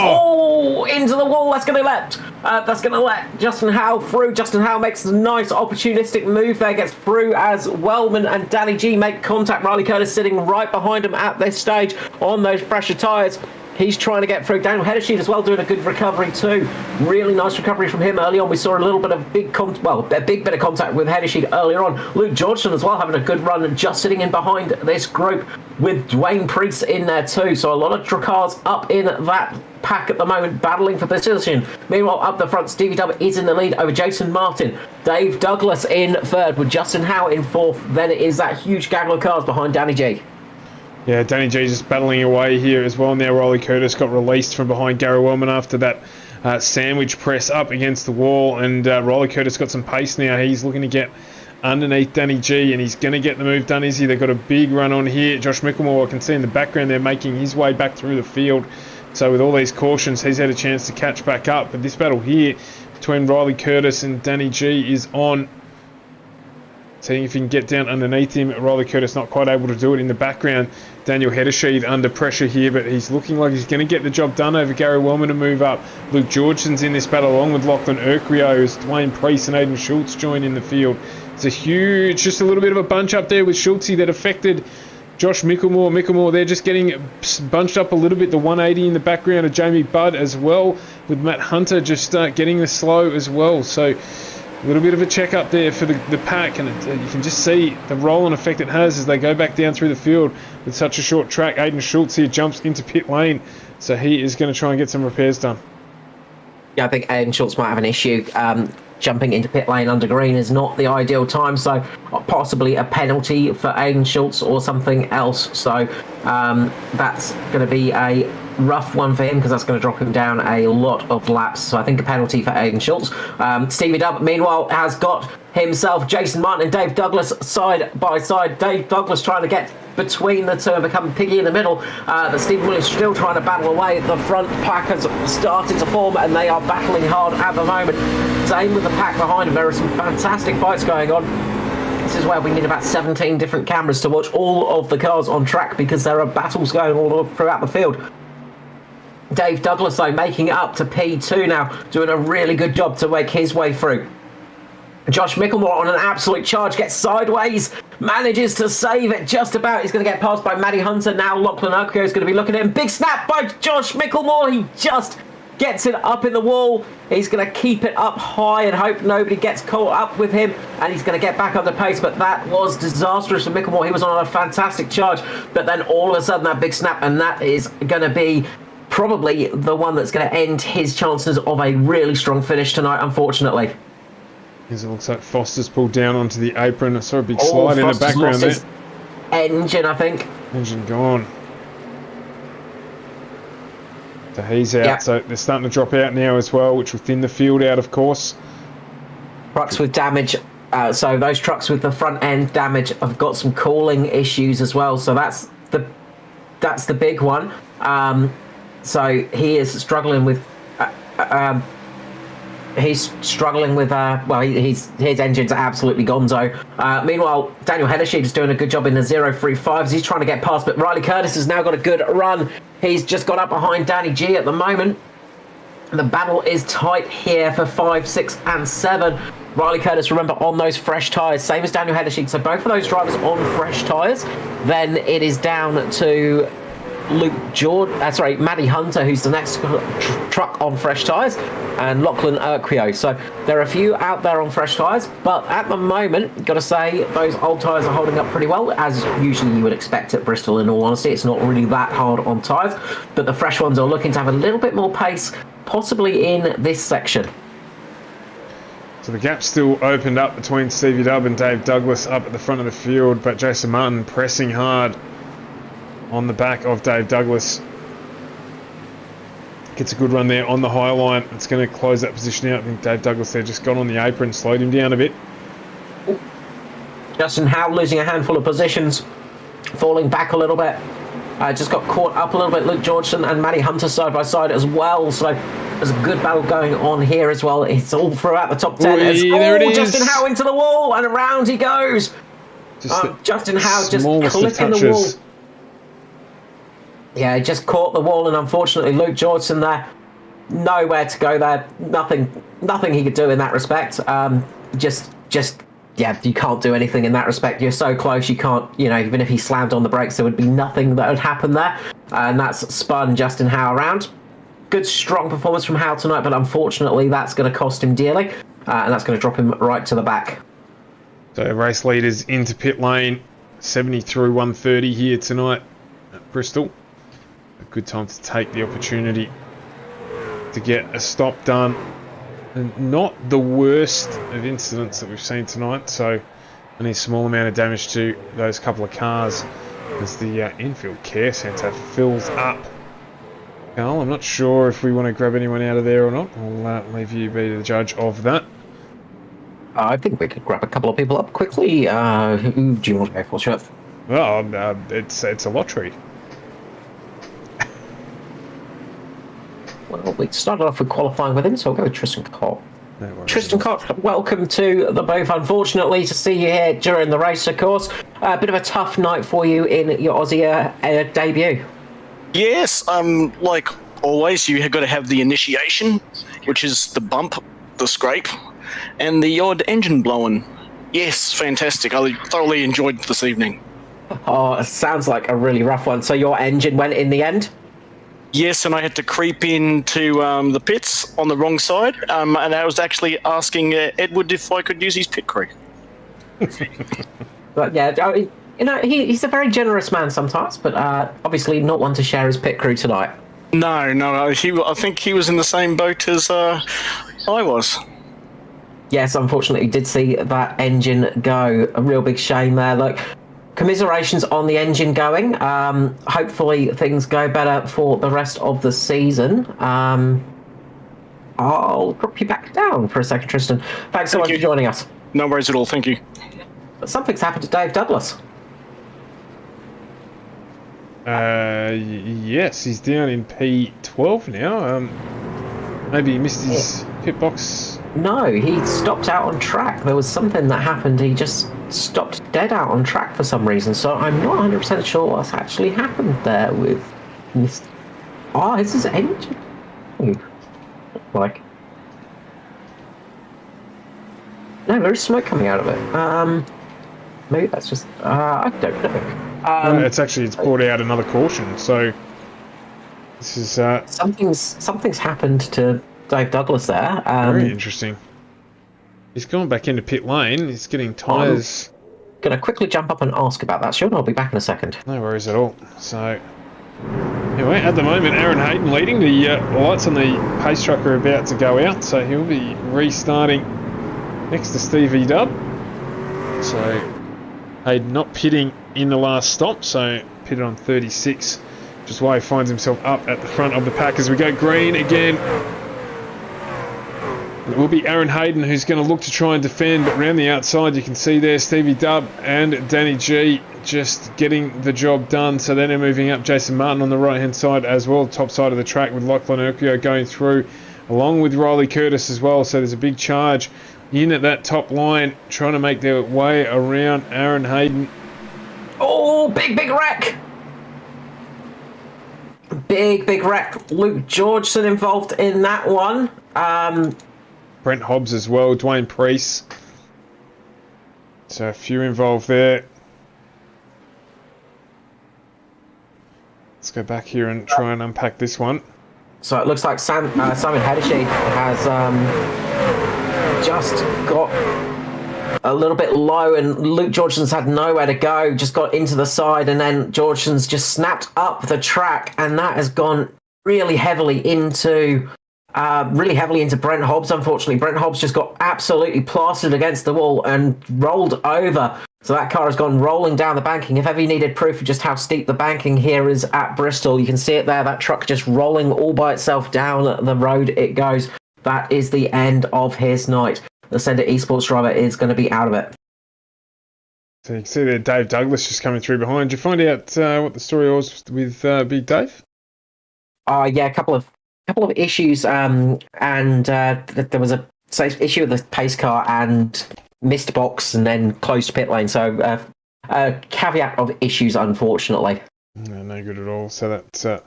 into the wall. That's going to let Justin Howe through. Justin Howe makes a nice opportunistic move there, gets through as Wellman and Danny G make contact. Riley Curtis sitting right behind him at this stage on those fresher tyres. He's trying to get through. Daniel Hedersheed as well doing a good recovery too. Really nice recovery from him early on. We saw a little bit of a big bit of contact with Hedersheed earlier on. Luke Georgeson as well having a good run and just sitting in behind this group with Dwayne Priest in there too. So a lot of cars up in that pack at the moment battling for position. Meanwhile, up the front, Stevie Dub is in the lead over Jason Martin. Dave Douglas in third with Justin Howe in fourth. Then it is that huge gaggle of cars behind Danny G. Yeah, Danny G just battling away here as well. Now Riley Curtis got released from behind Gary Wellman after that sandwich press up against the wall, and Riley Curtis got some pace now. He's looking to get underneath Danny G, and he's going to get the move done, is he? They've got a big run on here. Josh Mickelmore, I can see in the background, they're making his way back through the field. So with all these cautions, he's had a chance to catch back up. But this battle here between Riley Curtis and Danny G is on. Seeing if he can get down underneath him. Riley Curtis not quite able to do it in the background. Daniel Hedersheed under pressure here, but he's looking like he's going to get the job done over Gary Wellman to move up. Luke Georgeson's in this battle along with Lachlan Urquio as Dwayne Priest and Aidan Schultz join in the field. It's a huge, just a little bit of a bunch up there with Schultzy that affected Josh Mickelmore. Mickelmore, they're just getting bunched up a little bit. The 180 in the background of Jamie Budd as well, with Matt Hunter just getting the slow as well. So a little bit of a check up there for the pack, and you can just see the roll-on effect it has as they go back down through the field with such a short track. Aidan Schultz here jumps into pit lane, so he is going to try and get some repairs done. Yeah, I think Aidan Schultz might have an issue. Jumping into pit lane under green is not the ideal time, so possibly a penalty for Aidan Schultz or something else. So that's going to be a rough one for him, because that's going to drop him down a lot of laps. So I think a penalty for Aidan Schultz. Stevie Dub, meanwhile, has got himself Jason Martin and Dave Douglas side by side. Dave Douglas trying to get between the two and become piggy in the middle, but Stephen Williams still trying to battle away. The front pack has started to form, and they are battling hard at the moment. Same with the pack behind them. There are some fantastic fights going on. This is where we need about 17 different cameras to watch all of the cars on track, because there are battles going all throughout the field. Dave Douglas, though, making it up to P2 now, doing a really good job to make his way through. Josh Mickelmore on an absolute charge, gets sideways, manages to save it just about. He's going to get passed by Matty Hunter. Now Lachlan Urquio is going to be looking at him. Big snap by Josh Mickelmore. He just gets it up in the wall. He's going to keep it up high and hope nobody gets caught up with him, and he's going to get back under pace. But that was disastrous for Mickelmore. He was on a fantastic charge, but then all of a sudden that big snap, and that is going to be probably the one that's going to end his chances of a really strong finish tonight, unfortunately. As it looks like Foster's pulled down onto the apron. I saw a big slide in the background there. Engine, I think. Engine gone. So he's out. Yep. So they're starting to drop out now as well, which will thin the field out, of course. Trucks with damage. So those trucks with the front end damage have got some cooling issues as well. So that's the big one. He's struggling with, his engine's absolutely gonzo. Meanwhile, Daniel Hennessy is doing a good job in the 035s. He's trying to get past, but Riley Curtis has now got a good run. He's just got up behind Danny G at the moment. The battle is tight here for 5, 6, and 7. Riley Curtis, remember, on those fresh tyres, same as Daniel Hennessy. So both of those drivers on fresh tyres. Then it is down to Maddie Hunter, who's the next truck on fresh tyres, and Lachlan Urquio. So there are a few out there on fresh tyres, but at the moment, got to say, those old tyres are holding up pretty well, as usually you would expect at Bristol, in all honesty. It's not really that hard on tyres, but the fresh ones are looking to have a little bit more pace, possibly in this section. So the gap's still opened up between Stevie Dubb and Dave Douglas up at the front of the field, but Jason Martin pressing hard on the back of Dave Douglas. Gets a good run there on the high line. It's going to close that position out. I think Dave Douglas there just got on the apron, slowed him down a bit. Justin Howe losing a handful of positions, falling back a little bit. Just got caught up a little bit. Luke Georgeson and Matty Hunter side by side as well. So there's a good battle going on here as well. It's all throughout the top 10. There it is. Justin Howe into the wall, and around he goes. Justin Howe just clipping the wall. Yeah, he just caught the wall, and unfortunately Luke Georgeson there, nowhere to go there. Nothing he could do in that respect. Yeah, you can't do anything in that respect. You're so close, you can't, even if he slammed on the brakes, there would be nothing that would happen there. And that's spun Justin Howe around. Good, strong performance from Howe tonight, but unfortunately that's going to cost him dearly. And that's going to drop him right to the back. So race leaders into pit lane, 70 through 130 here tonight at Bristol. A good time to take the opportunity to get a stop done. And not the worst of incidents that we've seen tonight, so only a small amount of damage to those couple of cars as the infield care centre fills up. Carl, I'm not sure if we want to grab anyone out of there or not. I'll leave you be the judge of that. I think we could grab a couple of people up quickly. Who do you want to go for, Chef? Well, it's a lottery. Well, we started off with qualifying with him, so we'll go with Tristan Cott. No Tristan Cott, welcome to the booth. Unfortunately, to see you here during the race, of course. A bit of a tough night for you in your Aussie debut. Yes, like always, you have got to have the initiation, which is the bump, the scrape, and the odd engine blowing. Yes, fantastic. I thoroughly enjoyed this evening. Oh, it sounds like a really rough one. So your engine went in the end? Yes, and I had to creep into the pits on the wrong side, and I was actually asking Edward if I could use his pit crew. But yeah, he's a very generous man sometimes, but obviously not one to share his pit crew tonight. No, I think he was in the same boat as I was. Yes, unfortunately, did see that engine go. A real big shame there. Look, commiserations on the engine going. Hopefully things go better for the rest of the season. I'll drop you back down for a second, Tristan. Thanks so much for joining us. No worries at all, thank you. Something's happened to Dave Douglas. Yes, he's down in P12 now. Maybe he missed his pit box. No, he stopped out on track. There was something that happened. He just stopped dead out on track for some reason. So I'm not 100% sure what's actually happened there with Mr. Oh, it's his engine. Like, no, there's smoke coming out of it. Maybe that's just I don't know. It's brought out another caution. So this is something's happened to Dave Douglas there. Very interesting. He's gone back into pit lane. He's getting tyres. Going to quickly jump up and ask about that, Sean. I'll be back in a second. No worries at all. So, anyway, at the moment, Aaron Hayden leading. The lights on the pace truck are about to go out, so he'll be restarting next to Stevie Dubb. So, Hayden not pitting in the last stop, so pitted on 36, which is why he finds himself up at the front of the pack as we go green again. It will be Aaron Hayden who's going to look to try and defend, but around the outside you can see there Stevie Dubb and Danny G just getting the job done. So then they're moving up. Jason Martin on the right hand side as well, top side of the track with Lachlan Urquio going through along with Riley Curtis as well. So there's a big charge in at that top line, trying to make their way around Aaron Hayden. Oh, big wreck! Big wreck. Luke Georgeson involved in that one. Brent Hobbs as well, Dwayne Priest. So a few involved there. Let's go back here and try and unpack this one. So it looks like Simon Hedishi has just got a little bit low, and Luke Georgeson's had nowhere to go, just got into the side, and then Georgeson's just snapped up the track, and that has gone really heavily into Brent Hobbs. Unfortunately, Brent Hobbs just got absolutely plastered against the wall and rolled over. So that car has gone rolling down the banking. If ever you needed proof of just how steep the banking here is at Bristol, you can see it there. That truck just rolling all by itself down the road it goes. That is the end of his night. The Sender Esports driver is going to be out of it. So you can see there Dave Douglas just coming through behind. Did you find out what the story was with Big Dave? Yeah, a couple of issues, and there was a issue with the pace car and missed box and then closed pit lane. So a caveat of issues, unfortunately. No good at all. So that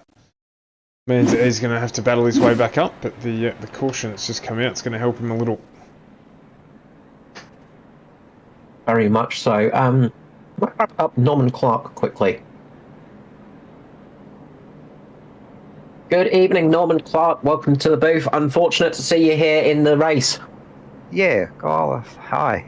means that he's going to have to battle his way back up. But the caution that's just come out is going to help him a little. Very much so. Might wrap up Norman Clark quickly. Good evening, Norman Clark. Welcome to the booth. Unfortunate to see you here in the race. Yeah, Carl, hi.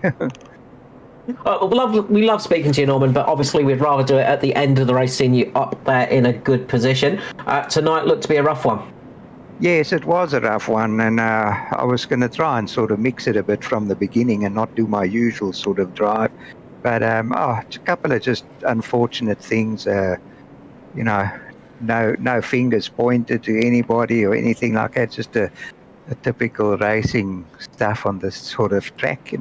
We love speaking to you, Norman, but obviously we'd rather do it at the end of the race, seeing you up there in a good position. Tonight looked to be a rough one. Yes, it was a rough one, and I was going to try and sort of mix it a bit from the beginning and not do my usual sort of drive. But a couple of just unfortunate things, no fingers pointed to anybody or anything like that, just a typical racing stuff on this sort of track,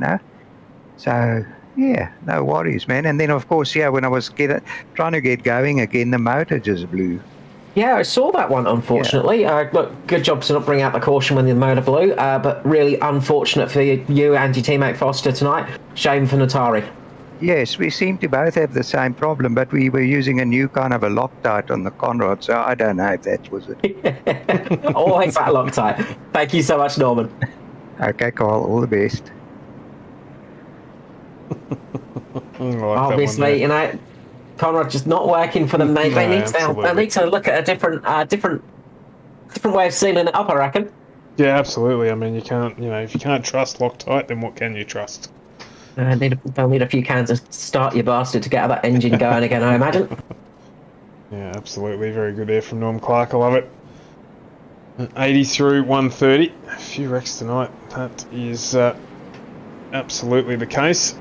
So, yeah, no worries, man. And then, of course, when I was trying to get going again, the motor just blew. Yeah, I saw that one, unfortunately. Yeah. Look, good job to not bring out the caution when the motor blew, but really unfortunate for you and your teammate Foster tonight. Shame for Natari. Yes, we seem to both have the same problem, but we were using a new kind of a Loctite on the Conrad, so I don't know if that was it. Always that Loctite. Thank you so much, Norman. Okay, Carl, all the best. Obviously, Conrad just not working for them. They need to look at a different way of sealing it up, I reckon. Yeah, absolutely. I mean, you can't, if you can't trust Loctite, then what can you trust? They'll need a few cans of Start Your Bastard to get that engine going again, I imagine. Yeah, absolutely. Very good there from Norm Clark. I love it. 80 through 130. A few wrecks tonight. That is absolutely the case.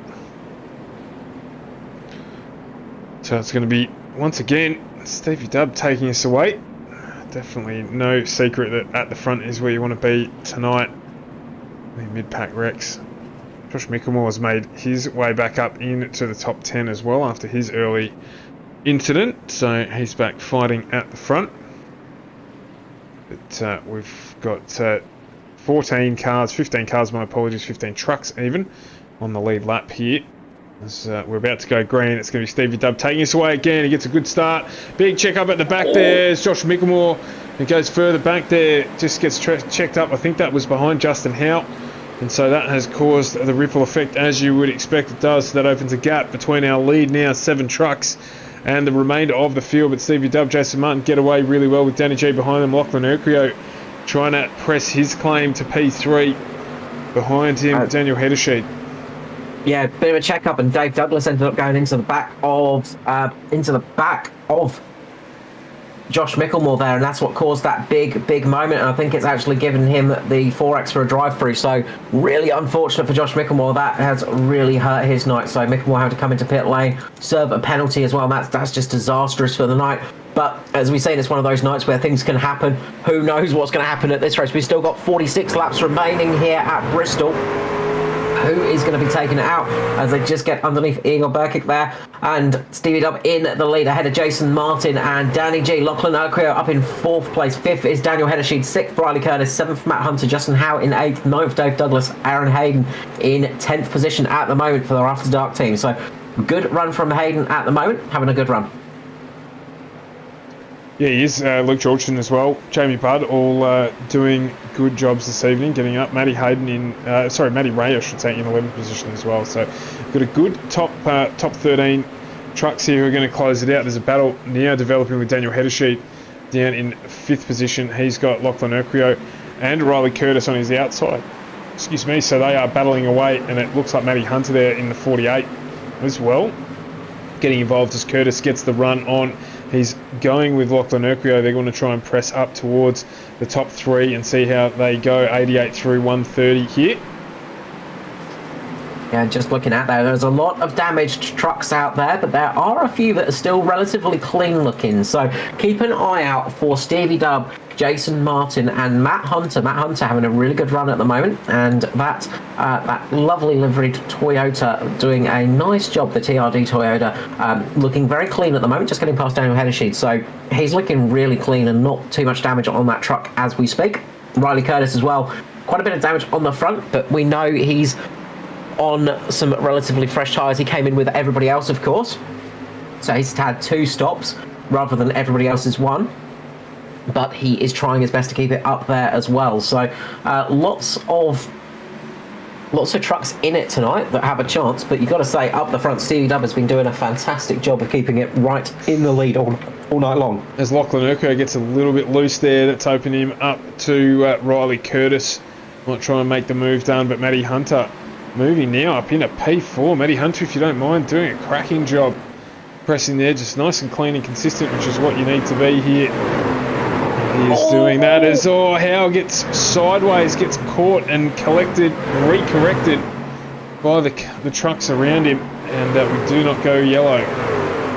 So it's going to be, once again, Stevie Dubb taking us away. Definitely no secret that at the front is where you want to be tonight. The mid-pack wrecks. Josh Mickelmore has made his way back up into the top 10 as well after his early incident. So he's back fighting at the front. But we've got 15 cars, my apologies, 15 trucks even, on the lead lap here. As we're about to go green, it's going to be Stevie Dubb taking us away again. He gets a good start. Big check up at the back there. It's Josh Mickelmore who goes further back there. Just gets checked up. I think that was behind Justin Howe. And so that has caused the ripple effect, as you would expect it does. So that opens a gap between our lead now, 7 trucks, and the remainder of the field. But Stevie Dubb, Jason Martin get away really well with Danny G behind them. Lachlan Urquio trying to press his claim to P3. Behind him, Daniel Hedersheed. Yeah, bit of a check up, and Dave Douglas ended up going into the back of Josh Mickelmore there, and that's what caused that big moment. And I think it's actually given him the 4X for a drive-through. So really unfortunate for Josh Mickelmore. That has really hurt his night. So Mickelmore had to come into pit lane, serve a penalty as well. That's just disastrous for the night. But as we say, it's one of those nights where things can happen. Who knows what's going to happen at this race? We've still got 46 laps remaining here at Bristol. who is going to be taking it out as they just get underneath Igor Burkic there, and Stevie Dub in the lead ahead of Jason Martin and Danny G. Lachlan Urquio up in 4th place. 5th is Daniel Heddersheed, 6th Riley Curtis, 7th Matt Hunter, Justin Howe in 8th, 9th Dave Douglas, Aaron Hayden in 10th position at the moment for their After Dark team. So good run from Hayden at the moment, having a good run. Yeah, he is. Luke Georgeson as well. Jamie Budd all doing good jobs this evening, getting up. Matty Hayden Matty Ray, I should say, in 11th position as well. So got a good top 13 trucks here who are going to close it out. There's a battle now developing with Daniel Heddersheed down in 5th position. He's got Lachlan Urquio and Riley Curtis on his outside. Excuse me. So they are battling away, and it looks like Matty Hunter there in the 48 as well, getting involved as Curtis gets the run on. He's going with Lachlan Urquio. They're going to try and press up towards the top 3 and see how they go. 88 through 130 here. Yeah, just looking at that, there's a lot of damaged trucks out there, but there are a few that are still relatively clean looking. So keep an eye out for Stevie Dub, Jason Martin and Matt Hunter. Matt Hunter having a really good run at the moment, and that lovely liveried Toyota doing a nice job, the TRD Toyota, looking very clean at the moment, just getting past Daniel Heddersheed. So he's looking really clean and not too much damage on that truck as we speak. Riley Curtis as well, quite a bit of damage on the front, but we know he's on some relatively fresh tyres. He came in with everybody else, of course, so he's had 2 stops rather than everybody else's 1, but he is trying his best to keep it up there as well. So lots of trucks in it tonight that have a chance, but you've got to say, up the front, Stevie Dub has been doing a fantastic job of keeping it right in the lead all night long. As Lachlan Urquio gets a little bit loose there, that's opening him up to Riley Curtis. Might try and make the move done, but Matty Hunter moving now up into P4. Matty Hunter, if you don't mind, doing a cracking job pressing there, just nice and clean and consistent, which is what you need to be here. He is doing that as Howe gets sideways, gets caught and recorrected by the trucks around him, and we do not go yellow.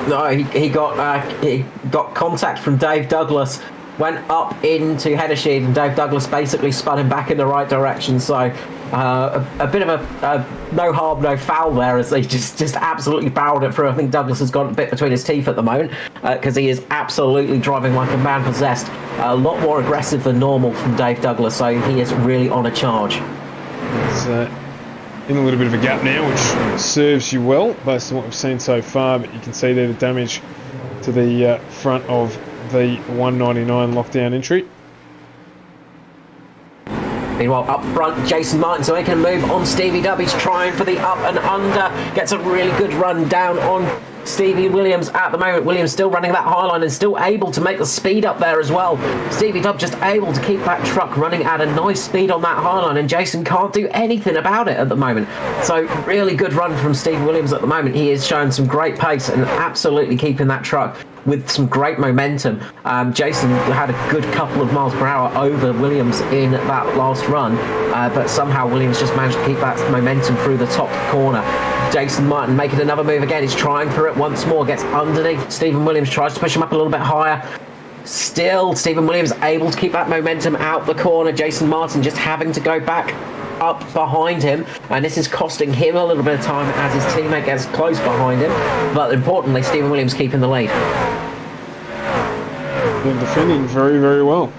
No, he got contact from Dave Douglas, went up into Heddersheed, and Dave Douglas basically spun him back in the right direction. So a bit of a no harm, no foul there, as they just absolutely barreled it through. I think Douglas has got a bit between his teeth at the moment, because he is absolutely driving like a man possessed. A lot more aggressive than normal from Dave Douglas, so he is really on a charge. It's in a little bit of a gap now, which serves you well based on what we've seen so far, but you can see there the damage to the front of the 199 lockdown entry. Meanwhile, up front, Jason Martin, so he can move on Stevie Dub. He's trying for the up and under. Gets a really good run down on Stevie Williams at the moment. Williams still running that high line and still able to make the speed up there as well. Stevie Dub just able to keep that truck running at a nice speed on that high line, and Jason can't do anything about it at the moment. So really good run from Stevie Williams at the moment. He is showing some great pace and absolutely keeping that truck with some great momentum. Jason had a good couple of miles per hour over Williams in that last run, but somehow Williams just managed to keep that momentum through the top corner. Jason Martin making another move again. He's trying for it once more, gets underneath Stephen Williams, tries to push him up a little bit higher. Still, Stephen Williams able to keep that momentum out the corner. Jason Martin just having to go back up behind him, and this is costing him a little bit of time as his teammate gets close behind him. But importantly, Stephen Williams keeping the lead. They're defending very, very well.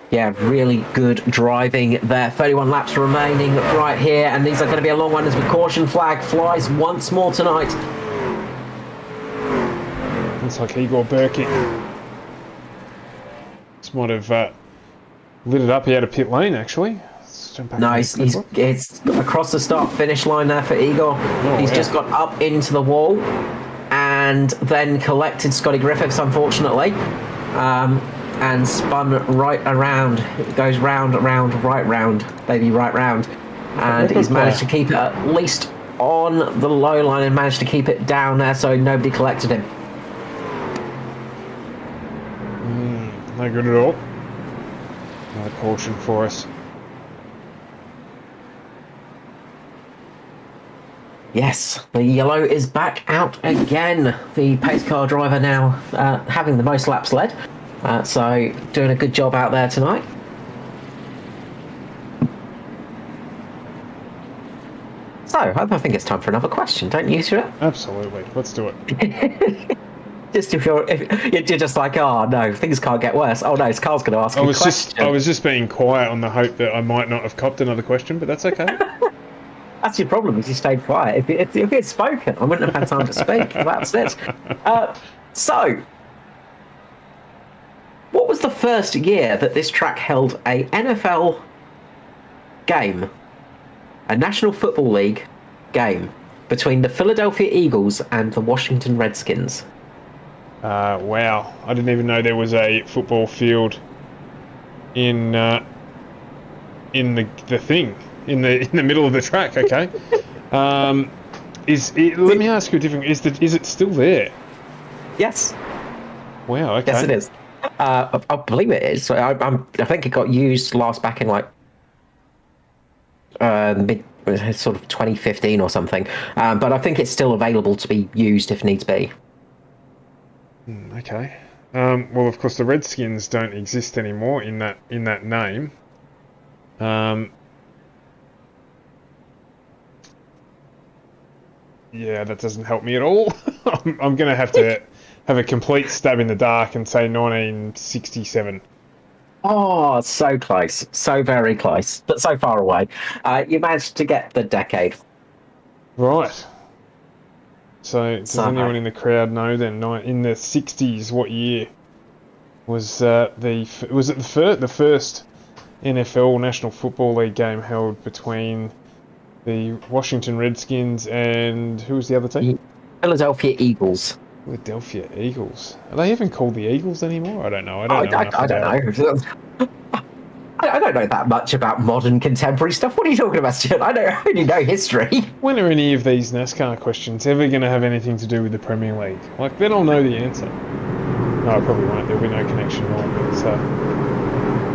Yeah, really good driving there. 31 laps remaining right here, and these are going to be a long one as the caution flag flies once more tonight. Looks like Igor Burkic might have lit it up. He had a pit lane, actually. Let's jump back. No, he's across the start-finish line there for Igor. He's just got up into the wall and then collected Scotty Griffiths, unfortunately, and spun right around. It goes round, right round, baby, right round. And he's managed to keep it at least on the low line and managed to keep it down there so nobody collected him. No good at all. Another caution for us. Yes, the yellow is back out again. The pace car driver now having the most laps led. So doing a good job out there tonight. So, I think it's time for another question, don't you, Stuart? Absolutely. Let's do it. Just if you're just like, oh no, things can't get worse. Oh no, Carl's going to ask you a question. I was just being quiet on the hope that I might not have copped another question, but that's okay. That's your problem, is you stayed quiet. If you had spoken, I wouldn't have had time to speak. That's it. So, what was the first year that this track held a NFL game, a National Football League game, between the Philadelphia Eagles and the Washington Redskins? Wow, I didn't even know there was a football field in the thing in the middle of the track. Okay, let me ask you a different. Is it still there? Yes. Wow. Okay. Yes, it is. I believe it is. I think it got used last back in like mid sort of 2015 or something. But I think it's still available to be used if needs be. Okay. Well, of course, the Redskins don't exist anymore in that name. Yeah, that doesn't help me at all. I'm going to have a complete stab in the dark and say 1967. Oh, so close. So very close. But so far away. You managed to get the decade. Right. So, does anyone in the crowd know then? In the 60s, what year was the first NFL National Football League game held between the Washington Redskins and who was the other team? Philadelphia Eagles. Philadelphia Eagles. Are they even called the Eagles anymore? I don't know. I don't know. I don't know that much about modern contemporary stuff. What are you talking about, Stuart? I only know history. When are any of these NASCAR questions ever going to have anything to do with the Premier League? Like, then I'll know the answer. No, I probably won't. There'll be no connection at all. But,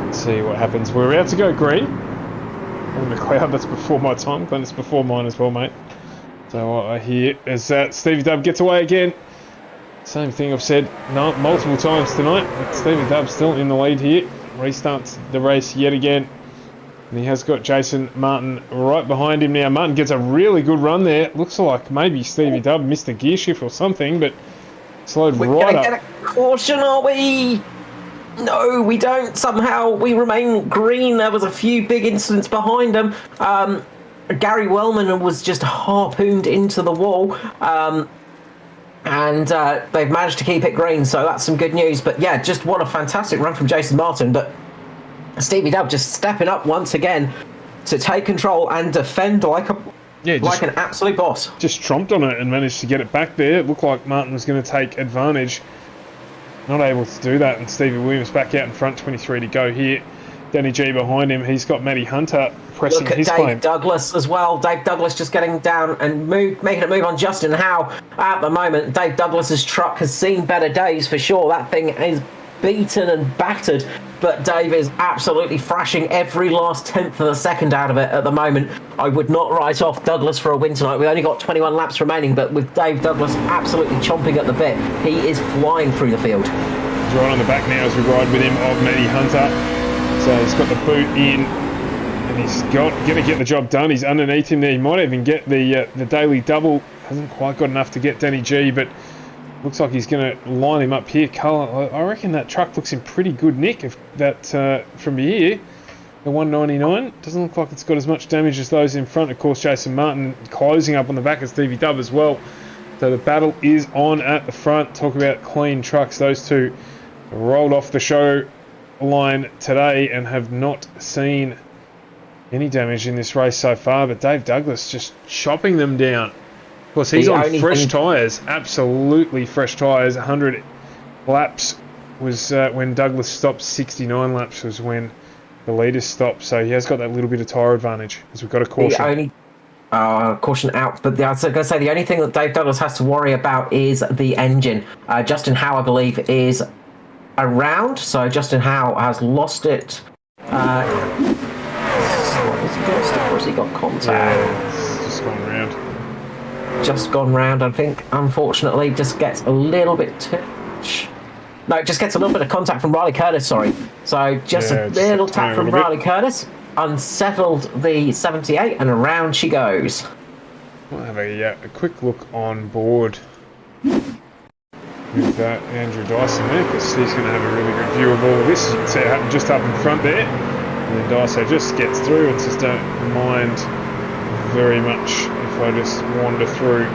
let's see what happens. We're about to go green. On the cloud, that's before my time. Glenn, it's before mine as well, mate. So what I hear is that Stevie Dub gets away again. Same thing I've said multiple times tonight. But Stevie Dub's still in the lead here. Restarts the race yet again. And he has got Jason Martin right behind him now. Martin gets a really good run there. Looks like maybe Stevie Dub missed a gear shift or something, but slowed right up. We're going to get a caution, are we? No, we don't. Somehow we remain green. There was a few big incidents behind him. Gary Wellman was just harpooned into the wall. And they've managed to keep it green, so that's some good news. But yeah, just what a fantastic run from Jason Martin. But Stevie Dub just stepping up once again to take control and defend like an absolute boss. Just tromped on it and managed to get it back there. It looked like Martin was going to take advantage. Not able to do that, and Stevie Williams back out in front, 23 to go here. Danny G behind him. He's got Matty Hunter pressing his claim. Dave Douglas as well. Dave Douglas just getting down and making a move on Justin Howe. At the moment, Dave Douglas's truck has seen better days for sure. That thing is beaten and battered, but Dave is absolutely thrashing every last tenth of a second out of it at the moment. I would not write off Douglas for a win tonight. We've only got 21 laps remaining, but with Dave Douglas absolutely chomping at the bit, he is flying through the field. He's right on the back now as we ride with him of Matty Hunter. So he's got the boot in, and he's going to get the job done. He's underneath him there. He might even get the daily double. Hasn't quite got enough to get Danny G, but looks like he's going to line him up here. Carl, I reckon that truck looks in pretty good nick if that from here. The 199 doesn't look like it's got as much damage as those in front. Of course, Jason Martin closing up on the back of Stevie Dub as well. So the battle is on at the front. Talk about clean trucks. Those two rolled off the show line today and have not seen any damage in this race so far, but Dave Douglas just chopping them down. Of course, he's on fresh tyres, absolutely fresh tyres. 100 laps was when Douglas stopped. 69 laps was when the leaders stopped, so he has got that little bit of tyre advantage as we've got a caution. Caution out, but I was going to say the only thing that Dave Douglas has to worry about is the engine. Justin Howe, I believe, is around, so Justin Howe has lost it. Has he got contact? Yeah, it's just gone round. Just gone round, I think. Unfortunately, just gets a little bit just gets a little bit of contact from Riley Curtis, sorry. So just a little tap from Riley Curtis. Unsettled the 78, and around she goes. We'll have a quick look on board with Andrew Dyson there, because he's going to have a really good view of all of this. You can see it happen just up in front there. And then Dyson just gets through and says, don't mind very much if I just wander through.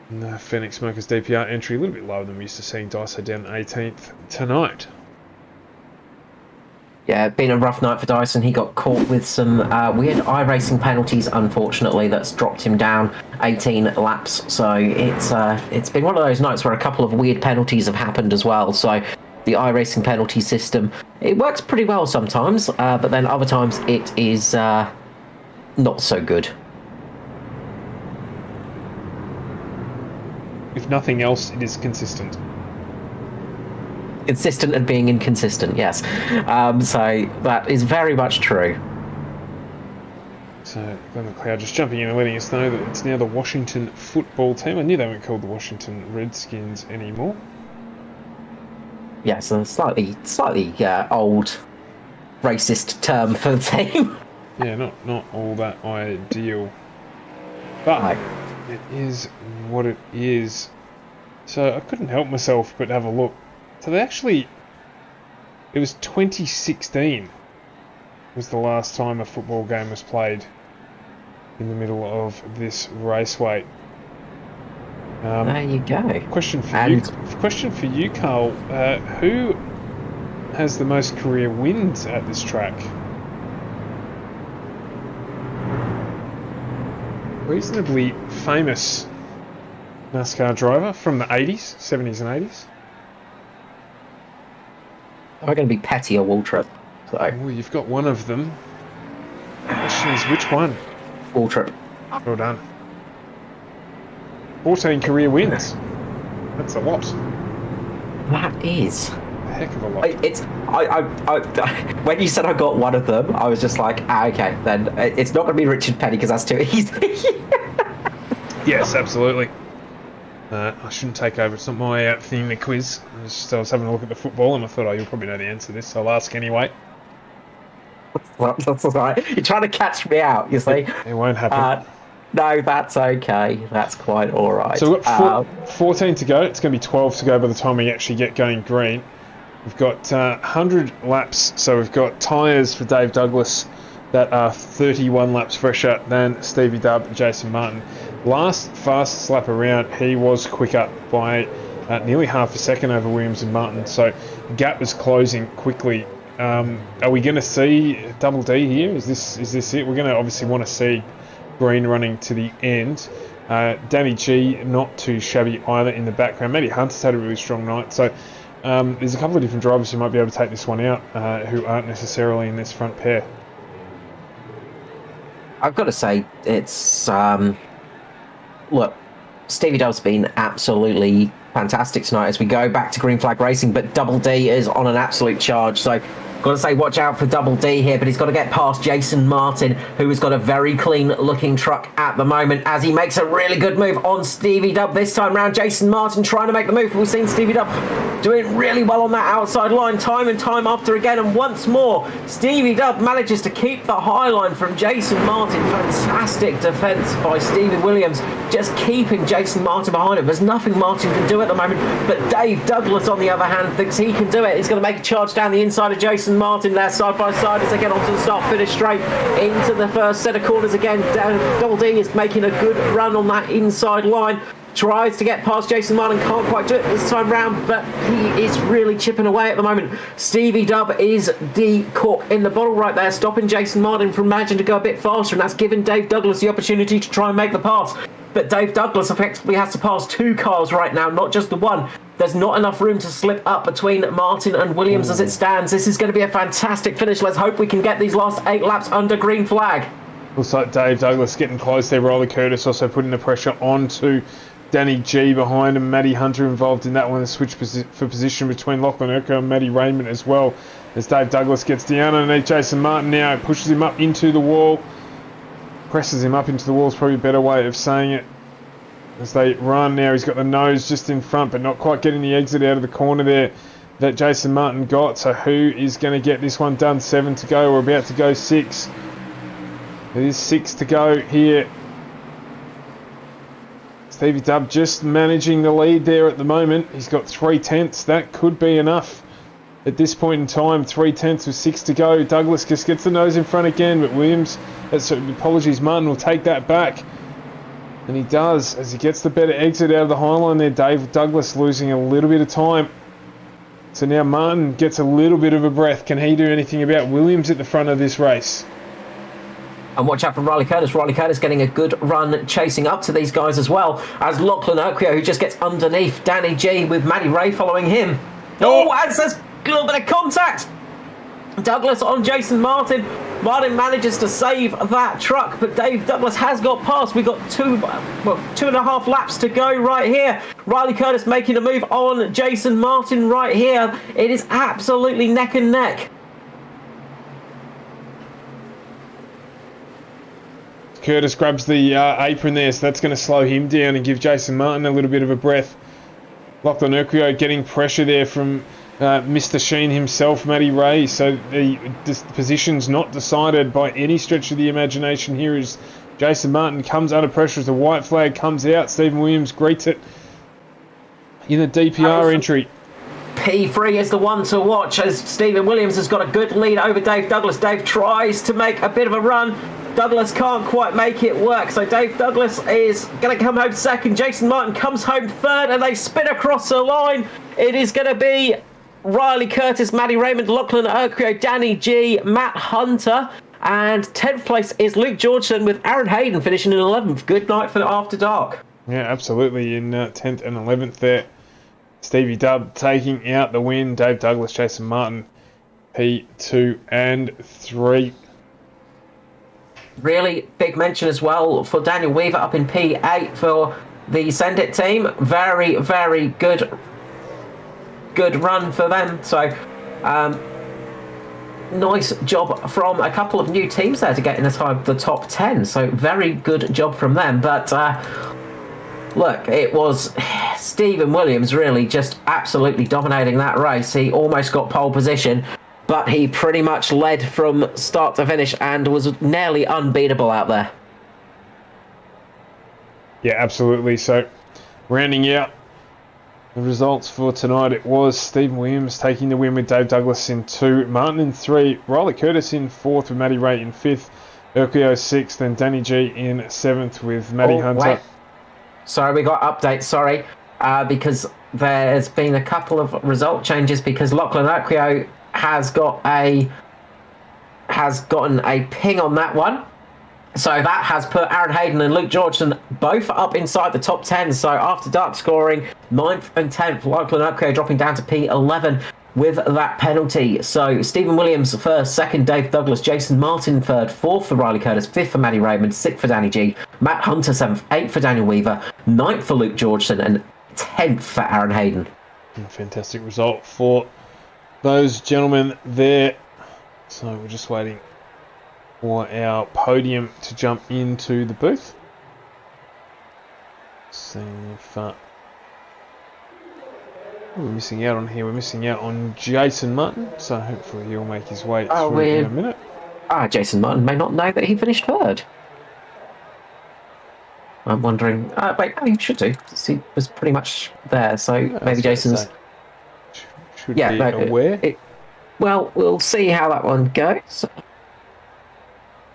And the Phoenix Smokers DPR entry a little bit lower than we used to seeing Dyson down 18th tonight. Yeah, been a rough night for Dyson. He got caught with some weird iRacing penalties, unfortunately. That's dropped him down 18 laps. So it's been one of those nights where a couple of weird penalties have happened as well. So the iRacing penalty system, it works pretty well sometimes, but then other times it is not so good. If nothing else, it is consistent. Consistent and being inconsistent, yes. So that is very much true. So Glenn McLeod just jumping in and letting us know that it's now the Washington football team. I knew they weren't called the Washington Redskins anymore. Yeah, so slightly old racist term for the team. Yeah, not all that ideal. But it is what it is. So I couldn't help myself but have a look. So they actually, it was 2016 was the last time a football game was played in the middle of this raceway. There you go. Question for you, Carl. Who has the most career wins at this track? Reasonably famous NASCAR driver from the 80s, 70s and 80s. Am I going to be Petty or Waltrip? So Oh, you've got one of them. The question is, which one? Waltrip. Well done. 14 career wins. That's a lot. That is A heck of a lot. when you said I got one of them, I was just like, okay, then it's not going to be Richard Petty because that's too easy. Yes, absolutely. I shouldn't take over. It's not my thing, the quiz. I was having a look at the football and I thought, oh, you'll probably know the answer to this, so I'll ask anyway. That's all right. You're trying to catch me out, you see. It won't happen. No, that's okay. That's quite all right. So we've got 14 to go. It's going to be 12 to go by the time we actually get going green. We've got 100 laps, so we've got tyres for Dave Douglas that are 31 laps fresher than Stevie Dubb and Jason Martin. Last fastest lap around, he was quicker by nearly half a second over Williams and Martin, so the gap was closing quickly. Are we going to see Double D here? Is this it? We're going to obviously want to see Green running to the end. Danny G, not too shabby either in the background. Matty Hunter's had a really strong night, so there's a couple of different drivers who might be able to take this one out who aren't necessarily in this front pair. I've got to say, it's look, Stevie Dubb's been absolutely fantastic tonight as we go back to green flag racing, but Double D is on an absolute charge. So got to say, watch out for Double D here, but he's got to get past Jason Martin, who has got a very clean-looking truck at the moment, as he makes a really good move on Stevie Dubb this time round. Jason Martin trying to make the move, but we've seen Stevie Dubb doing really well on that outside line time and time after again, and once more, Stevie Dubb manages to keep the high line from Jason Martin. Fantastic defence by Stephen Williams, just keeping Jason Martin behind him. There's nothing Martin can do at the moment, but Dave Douglas, on the other hand, thinks he can do it. He's going to make a charge down the inside of Jason Martin there, side by side, as they get onto the start-finish straight into the first set of corners again. Double D is making a good run on that inside line. Tries to get past Jason Martin, can't quite do it this time round, but he is really chipping away at the moment. Stevie Dubb is the cork in the bottle right there, stopping Jason Martin from managing to go a bit faster, and that's given Dave Douglas the opportunity to try and make the pass. But Dave Douglas effectively has to pass two cars right now, not just the one. There's not enough room to slip up between Martin and Williams as it stands. This is going to be a fantastic finish. Let's hope we can get these last 8 laps under green flag. Looks like Dave Douglas getting close there. Riley Curtis also putting the pressure onto Danny G behind him. Matty Hunter involved in that one. The switch for position between Lachlan Urquhart and Matty Raymond as well. As Dave Douglas gets down underneath Jason Martin now, pushes him up into the wall. Presses him up into the wall is probably a better way of saying it. As they run now, he's got the nose just in front, but not quite getting the exit out of the corner there that Jason Martin got. So who is going to get this one done? 7 to go. We're about to go 6. It is 6 to go here Stevie Dubb just managing the lead there at the moment. He's got 3/10. That could be enough at this point in time. 3/10 with 6 to go. Douglas just gets the nose in front again, but Martin will take that back. And he does, as he gets the better exit out of the high line there. Dave Douglas losing a little bit of time. So now Martin gets a little bit of a breath. Can he do anything about Williams at the front of this race? And watch out for Riley Curtis. Riley Curtis getting a good run chasing up to these guys as well as Lachlan Oakville, who just gets underneath Danny G with Matty Ray following him. Oh, as there's a little bit of contact. Douglas on Jason Martin. Martin manages to save that truck, but Dave Douglas has got past. We've got 2.5 laps to go right here. Riley Curtis making a move on Jason Martin right here. It is absolutely neck and neck. Curtis grabs the apron there, so that's going to slow him down and give Jason Martin a little bit of a breath. Lachlan Urquio getting pressure there from Mr. Sheen himself, Matty Ray. So the position's not decided by any stretch of the imagination here as Jason Martin comes under pressure as the white flag comes out. Stephen Williams greets it in the DPR entry. P3 is the one to watch as Stephen Williams has got a good lead over Dave Douglas. Dave tries to make a bit of a run. Douglas can't quite make it work, so Dave Douglas is going to come home second. Jason Martin comes home third, and they spin across the line. It is going to be Riley Curtis, Matty Raymond, Lachlan Urquio, Danny G, Matt Hunter, and 10th place is Luke Georgeson with Aaron Hayden finishing in 11th. Good night for After Dark. Yeah, absolutely, in 10th and 11th there. Stevie Dubb taking out the win. Dave Douglas, Jason Martin, P2 and 3. Really big mention as well for Daniel Weaver up in P8 for the Send It team. Very, very good run for them. So, nice job from a couple of new teams there to get in the top 10. So, very good job from them. But look, it was Stephen Williams really just absolutely dominating that race. He almost got pole position, but he pretty much led from start to finish and was nearly unbeatable out there. Yeah, absolutely. So, rounding out the results for tonight, it was Stephen Williams taking the win with Dave Douglas in 2, Martin in 3, Riley Curtis in 4th with Matty Ray in 5th, Urquio 6th, and Danny G in 7th with Matty Hunter. Wait. Sorry, we got updates, because there's been a couple of result changes because Lachlan Urquio has gotten a ping on that one. So that has put Aaron Hayden and Luke Georgeson both up inside the top 10. So After Dark scoring 9th and 10th. Lachlan Urquio dropping down to P11 with that penalty. So Stephen Williams first, second Dave Douglas, Jason Martin third, 4th for Riley Curtis, 5th for Matty Raymond, 6th for Danny G, Matt Hunter 7th, 8th for Daniel Weaver, 9th for Luke Georgeson, and 10th for Aaron Hayden. Fantastic result for those gentlemen there. So we're just waiting for our podium to jump into the booth. See if we're missing out on here. We're missing out on Jason Martin, so hopefully he'll make his way through in a minute. Jason Martin may not know that he finished third. I'm wondering. He should do. He was pretty much there, so maybe Jason's. Should be aware. Well, we'll see how that one goes.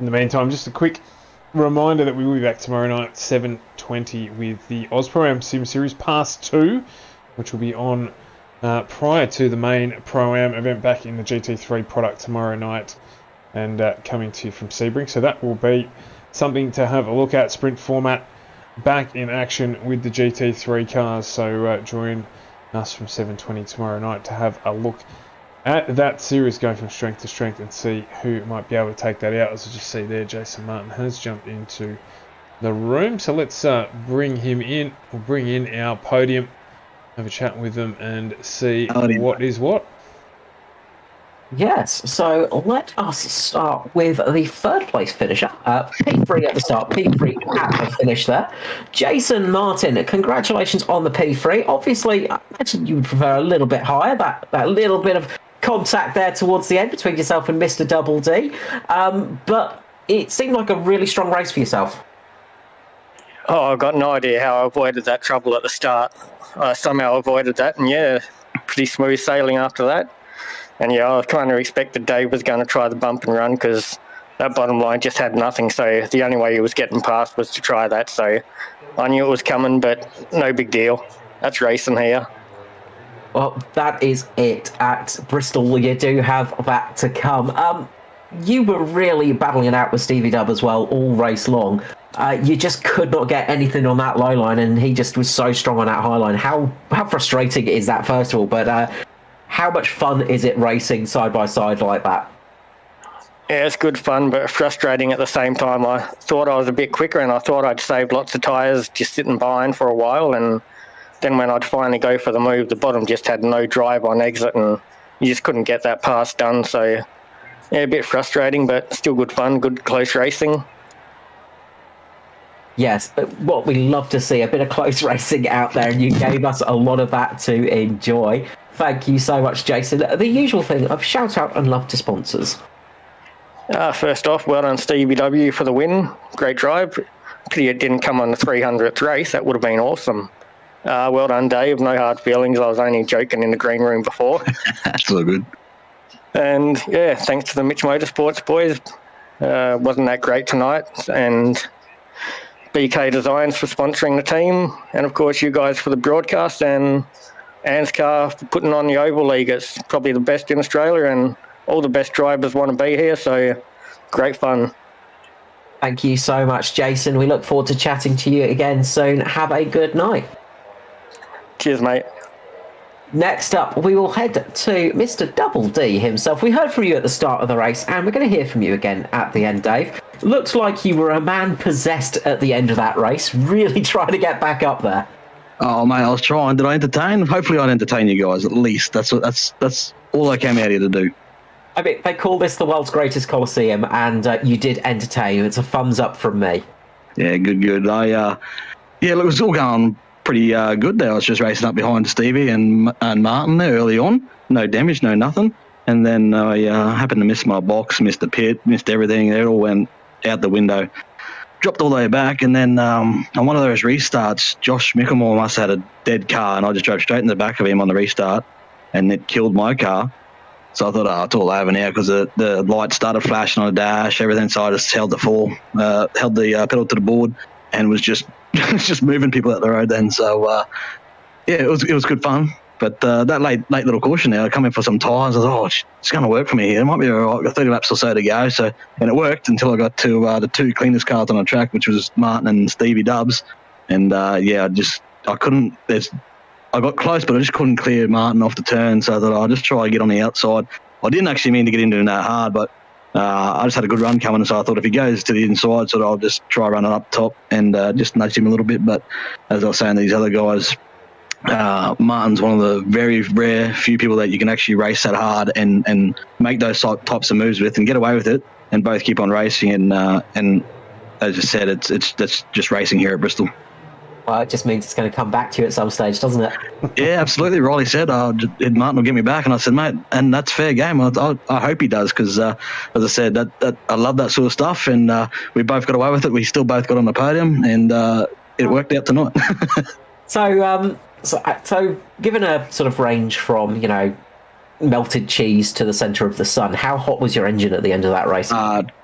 In the meantime, just a quick reminder that we will be back tomorrow night at 7:20 with the Ozpro-Am Sim Series Pass 2, which will be on prior to the main Pro-Am event back in the GT3 product tomorrow night and coming to you from Sebring. So that will be something to have a look at. Sprint format back in action with the GT3 cars. So join us from 7:20 tomorrow night to have a look at that series, going from strength to strength and see who might be able to take that out. As you just see there, Jason Martin has jumped into the room. So let's bring him in. We'll bring in our podium, have a chat with them and see what is what. Yes, so let us start with the third place finisher. P3 at the start, P3 at the finish there. Jason Martin, congratulations on the P3. Obviously, I imagine you would prefer a little bit higher, that little bit of contact there towards the end between yourself and Mr. Double D. But it seemed like a really strong race for yourself. Oh, I've got no idea how I avoided that trouble at the start. I somehow avoided that, and yeah, pretty smooth sailing after that. And yeah, I kind of expected Dave was going to try the bump and run because that bottom line just had nothing. So the only way he was getting past was to try that. So I knew it was coming, but no big deal. That's racing here. Well, that is it at Bristol. You do have that to come. You were really battling it out with Stevie Dub as well all race long. You just could not get anything on that low line, and he just was so strong on that high line. How frustrating is that, first of all? But how much fun is it racing side by side like that? Yeah, it's good fun, but frustrating at the same time. I thought I was a bit quicker, and I thought I'd saved lots of tyres just sitting behind for a while, and then when I'd finally go for the move, the bottom just had no drive on exit, and you just couldn't get that pass done. So, yeah, a bit frustrating, but still good fun, good close racing. Yes, what we love to see, a bit of close racing out there, and you gave us a lot of that to enjoy. Thank you so much, Jason. The usual thing of shout out and love to sponsors. First off, well done Stevie W for the win. Great drive. Pity it didn't come on the 300th race. That would have been awesome. Well done, Dave. No hard feelings. I was only joking in the green room before. That's all good. And yeah, thanks to the Mitch Motorsports boys. Wasn't that great tonight. And BK Designs for sponsoring the team. And of course, you guys for the broadcast, and ANZCAR for putting on the Oval League. It's probably the best in Australia, and all the best drivers want to be here. So great fun. Thank you so much, Jason. We look forward to chatting to you again soon. Have a good night. Cheers, mate. Next up, we will head to Mr. Double D himself. We heard from you at the start of the race, and we're going to hear from you again at the end, Dave. Looks like you were a man possessed at the end of that race, really trying to get back up there. Oh, mate, I was trying. Did I entertain? Hopefully I'd entertain you guys, at least. That's all I came out here to do. I mean, they call this the world's greatest Coliseum, and you did entertain. It's a thumbs up from me. Yeah, good. Look, it was all going pretty good there. I was just racing up behind Stevie and Martin there early on. No damage, no nothing. And then I happened to miss my box, missed the pit, missed everything. It all went out the window. Dropped all the way back, and then on one of those restarts, Josh Mickelmore must have had a dead car, and I just drove straight in the back of him on the restart, and it killed my car. So I thought, it's all over now, because the lights started flashing on the dash, everything. So I just held the pedal to the board, and was just moving people out the road then. So it was good fun. But that late little caution there, I come in for some tyres. I thought, it's going to work for me here. It might be all right. I've got 30 laps or so to go. And it worked until I got to the two cleanest cars on the track, which was Martin and Stevie Dubs. And I couldn't. I got close, but I just couldn't clear Martin off the turn. So I thought I'll just try to get on the outside. I didn't actually mean to get into him that hard, but I just had a good run coming. So I thought if he goes to the inside, so I'll just try running up top and just nudge him a little bit. But as I was saying, these other guys, Martin's one of the very rare few people that you can actually race that hard and make those types of moves with and get away with it, and both keep on racing. And as I said, that's just racing here at Bristol. Well, it just means it's going to come back to you at some stage, doesn't it? Yeah, absolutely. Riley said, Martin will get me back. And I said, mate, and that's fair game. I hope he does, because, as I said, that I love that sort of stuff. And we both got away with it. We still both got on the podium, and it worked out tonight. So given a sort of range from, melted cheese to the centre of the sun, how hot was your engine at the end of that race?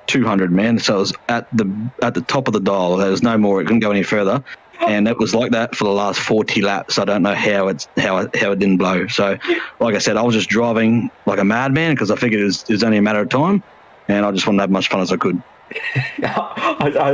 200, man. So it was at the top of the dial. There was no more. It couldn't go any further. And it was like that for the last 40 laps. I don't know how it didn't blow. So, like I said, I was just driving like a madman, because I figured it was only a matter of time, and I just wanted to have as much fun as I could.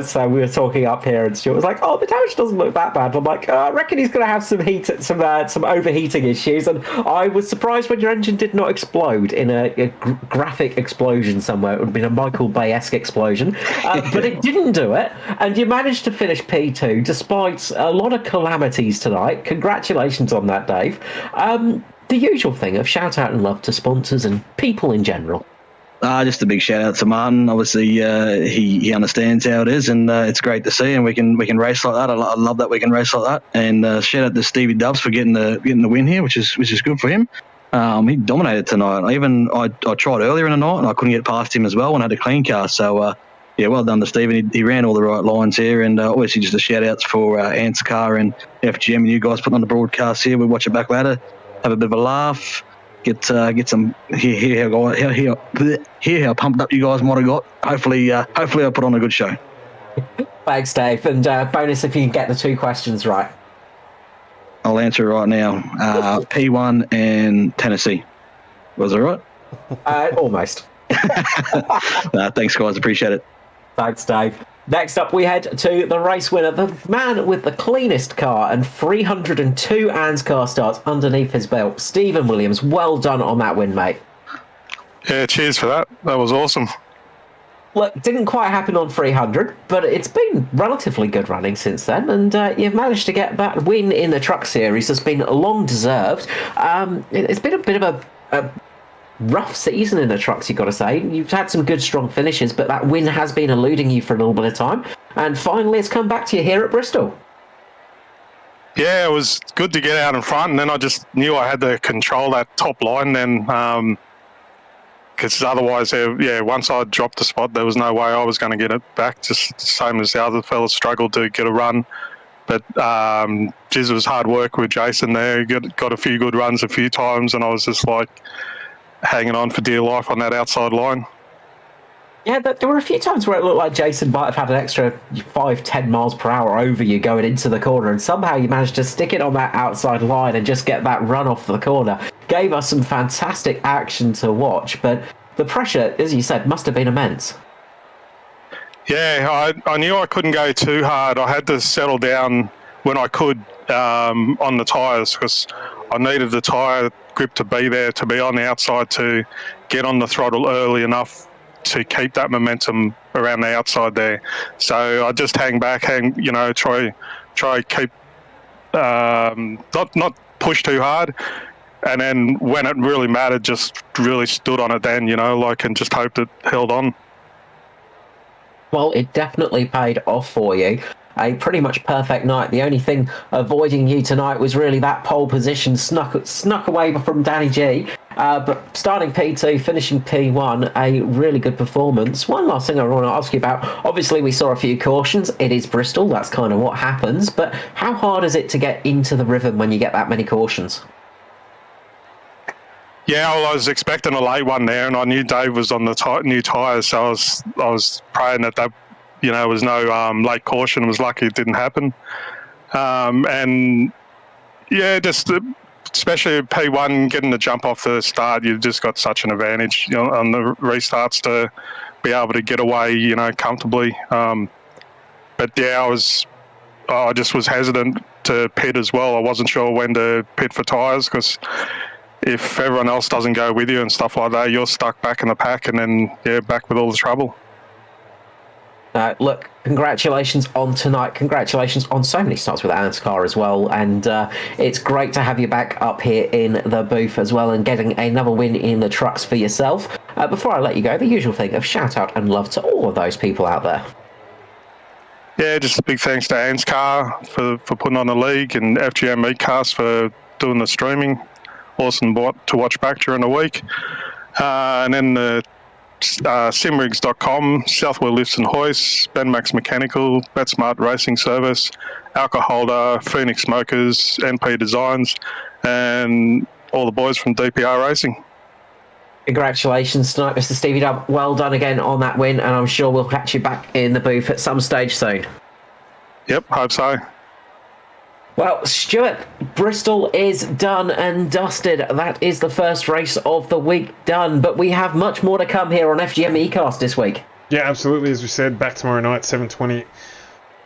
So we were talking up here, and Stuart was like, "Oh, the damage doesn't look that bad." I'm like, "I reckon he's going to have some overheating issues." And I was surprised when your engine did not explode in a graphic explosion somewhere. It would have been a Michael Bay-esque explosion, but it didn't do it. And you managed to finish P2 despite a lot of calamities tonight. Congratulations on that, Dave. The usual thing of shout out and love to sponsors and people in general. Just a big shout out to Martin. Obviously, he understands how it is, and it's great to see. And we can race like that. I love that we can race like that. And shout out to Stevie Dubs for getting the win here, which is good for him. He dominated tonight. I tried earlier in the night, and I couldn't get past him as well when I had a clean car. So yeah, well done to Stephen. He ran all the right lines here, and obviously just a shout outs for ANZCAR and FGM and you guys putting on the broadcast here. We watch it back later, have a bit of a laugh, get some hear how pumped up you guys might have got. Hopefully I'll put on a good show. Thanks, Dave. And bonus if you can get the 2 questions right. I'll answer it right now. P1 and Tennessee. Was it right? Almost. Thanks, guys. Appreciate it. Thanks, Dave. Next up, we head to the race winner, the man with the cleanest car and 302 ANZCAR starts underneath his belt, Stephen Williams. Well done on that win, mate. Yeah, cheers for that. That was awesome. Look, didn't quite happen on 300, but it's been relatively good running since then, and you've managed to get that win in the Truck Series that's been long deserved. It's been a bit of a rough season in the trucks, you've got to say. You've had some good, strong finishes, but that win has been eluding you for a little bit of time. And finally, it's come back to you here at Bristol. Yeah, it was good to get out in front, and then I just knew I had to control that top line then, because otherwise, once I dropped the spot, there was no way I was going to get it back, just the same as the other fellas struggled to get a run. But, it was hard work with Jason there. He got a few good runs a few times, and I was just like, hanging on for dear life on that outside line. Yeah, there were a few times where it looked like Jason might have had an extra 5-10 miles per hour over you going into the corner, and somehow you managed to stick it on that outside line and just get that run off the corner. Gave us some fantastic action to watch, but the pressure, as you said, must have been immense. Yeah, I knew I couldn't go too hard. I had to settle down when I could on the tyres, because I needed the tyre grip to be there, to be on the outside, to get on the throttle early enough to keep that momentum around the outside there. So I just hang back, try keep not push too hard, and then when it really mattered, just really stood on it then, and just hoped it held on. Well, it definitely paid off for you. A pretty much perfect night. The only thing avoiding you tonight was really that pole position snuck away from Danny G. But starting P2, finishing P1, a really good performance. One last thing I want to ask you about. Obviously, we saw a few cautions. It is Bristol. That's kind of what happens. But how hard is it to get into the rhythm when you get that many cautions? Yeah, well, I was expecting a late one there, and I knew Dave was on the new tyres, so I was praying that was no late caution. It was lucky it didn't happen. And yeah, just especially P1, getting the jump off the start, you've just got such an advantage on the restarts to be able to get away, comfortably. But yeah, I just was hesitant to pit as well. I wasn't sure when to pit for tyres, because if everyone else doesn't go with you and stuff like that, you're stuck back in the pack, and then back with all the trouble. Look, congratulations on tonight. Congratulations on so many starts with ANZCAR as well. And it's great to have you back up here in the booth as well and getting another win in the trucks for yourself. Before I let you go, the usual thing of shout out and love to all of those people out there. Yeah, just a big thanks to ANZCAR for putting on the league, and FGM Meatcast for doing the streaming. Awesome to watch back during the week. And then the simrigs.com, Southwell Lifts and Hoists, Benmax Mechanical, BetSmart Racing Service, Alcoholder, Phoenix Smokers, NP Designs, and all the boys from DPR Racing. Congratulations tonight, Mr. Stevie Dubb. Well done again on that win, and I'm sure we'll catch you back in the booth at some stage soon. Yep, hope so. Well, Stuart, Bristol is done and dusted. That is the first race of the week done, but we have much more to come here on FGM eCast this week. Yeah, absolutely. As we said, back tomorrow night, 7:20,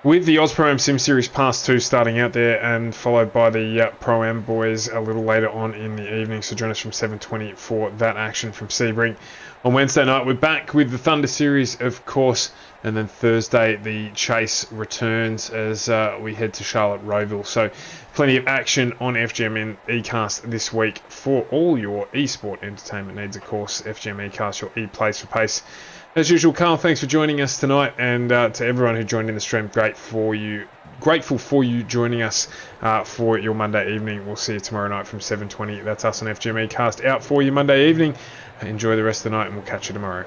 with the Oz-Pro-Am Sim Series Pass 2 starting out there, and followed by the Pro-Am boys a little later on in the evening. So join us from 7:20 for that action from Sebring. On Wednesday night, we're back with the Thunder Series, of course, and then Thursday, the Chase returns as we head to Charlotte Roeville. So plenty of action on FGM eCast this week for all your esport entertainment needs, of course. FGM eCast, your e-place for pace. As usual, Carl, thanks for joining us tonight, and to everyone who joined in the stream, grateful for you joining us for your Monday evening. We'll see you tomorrow night from 7:20. That's us on FGM eCast out for you Monday evening. Enjoy the rest of the night, and we'll catch you tomorrow.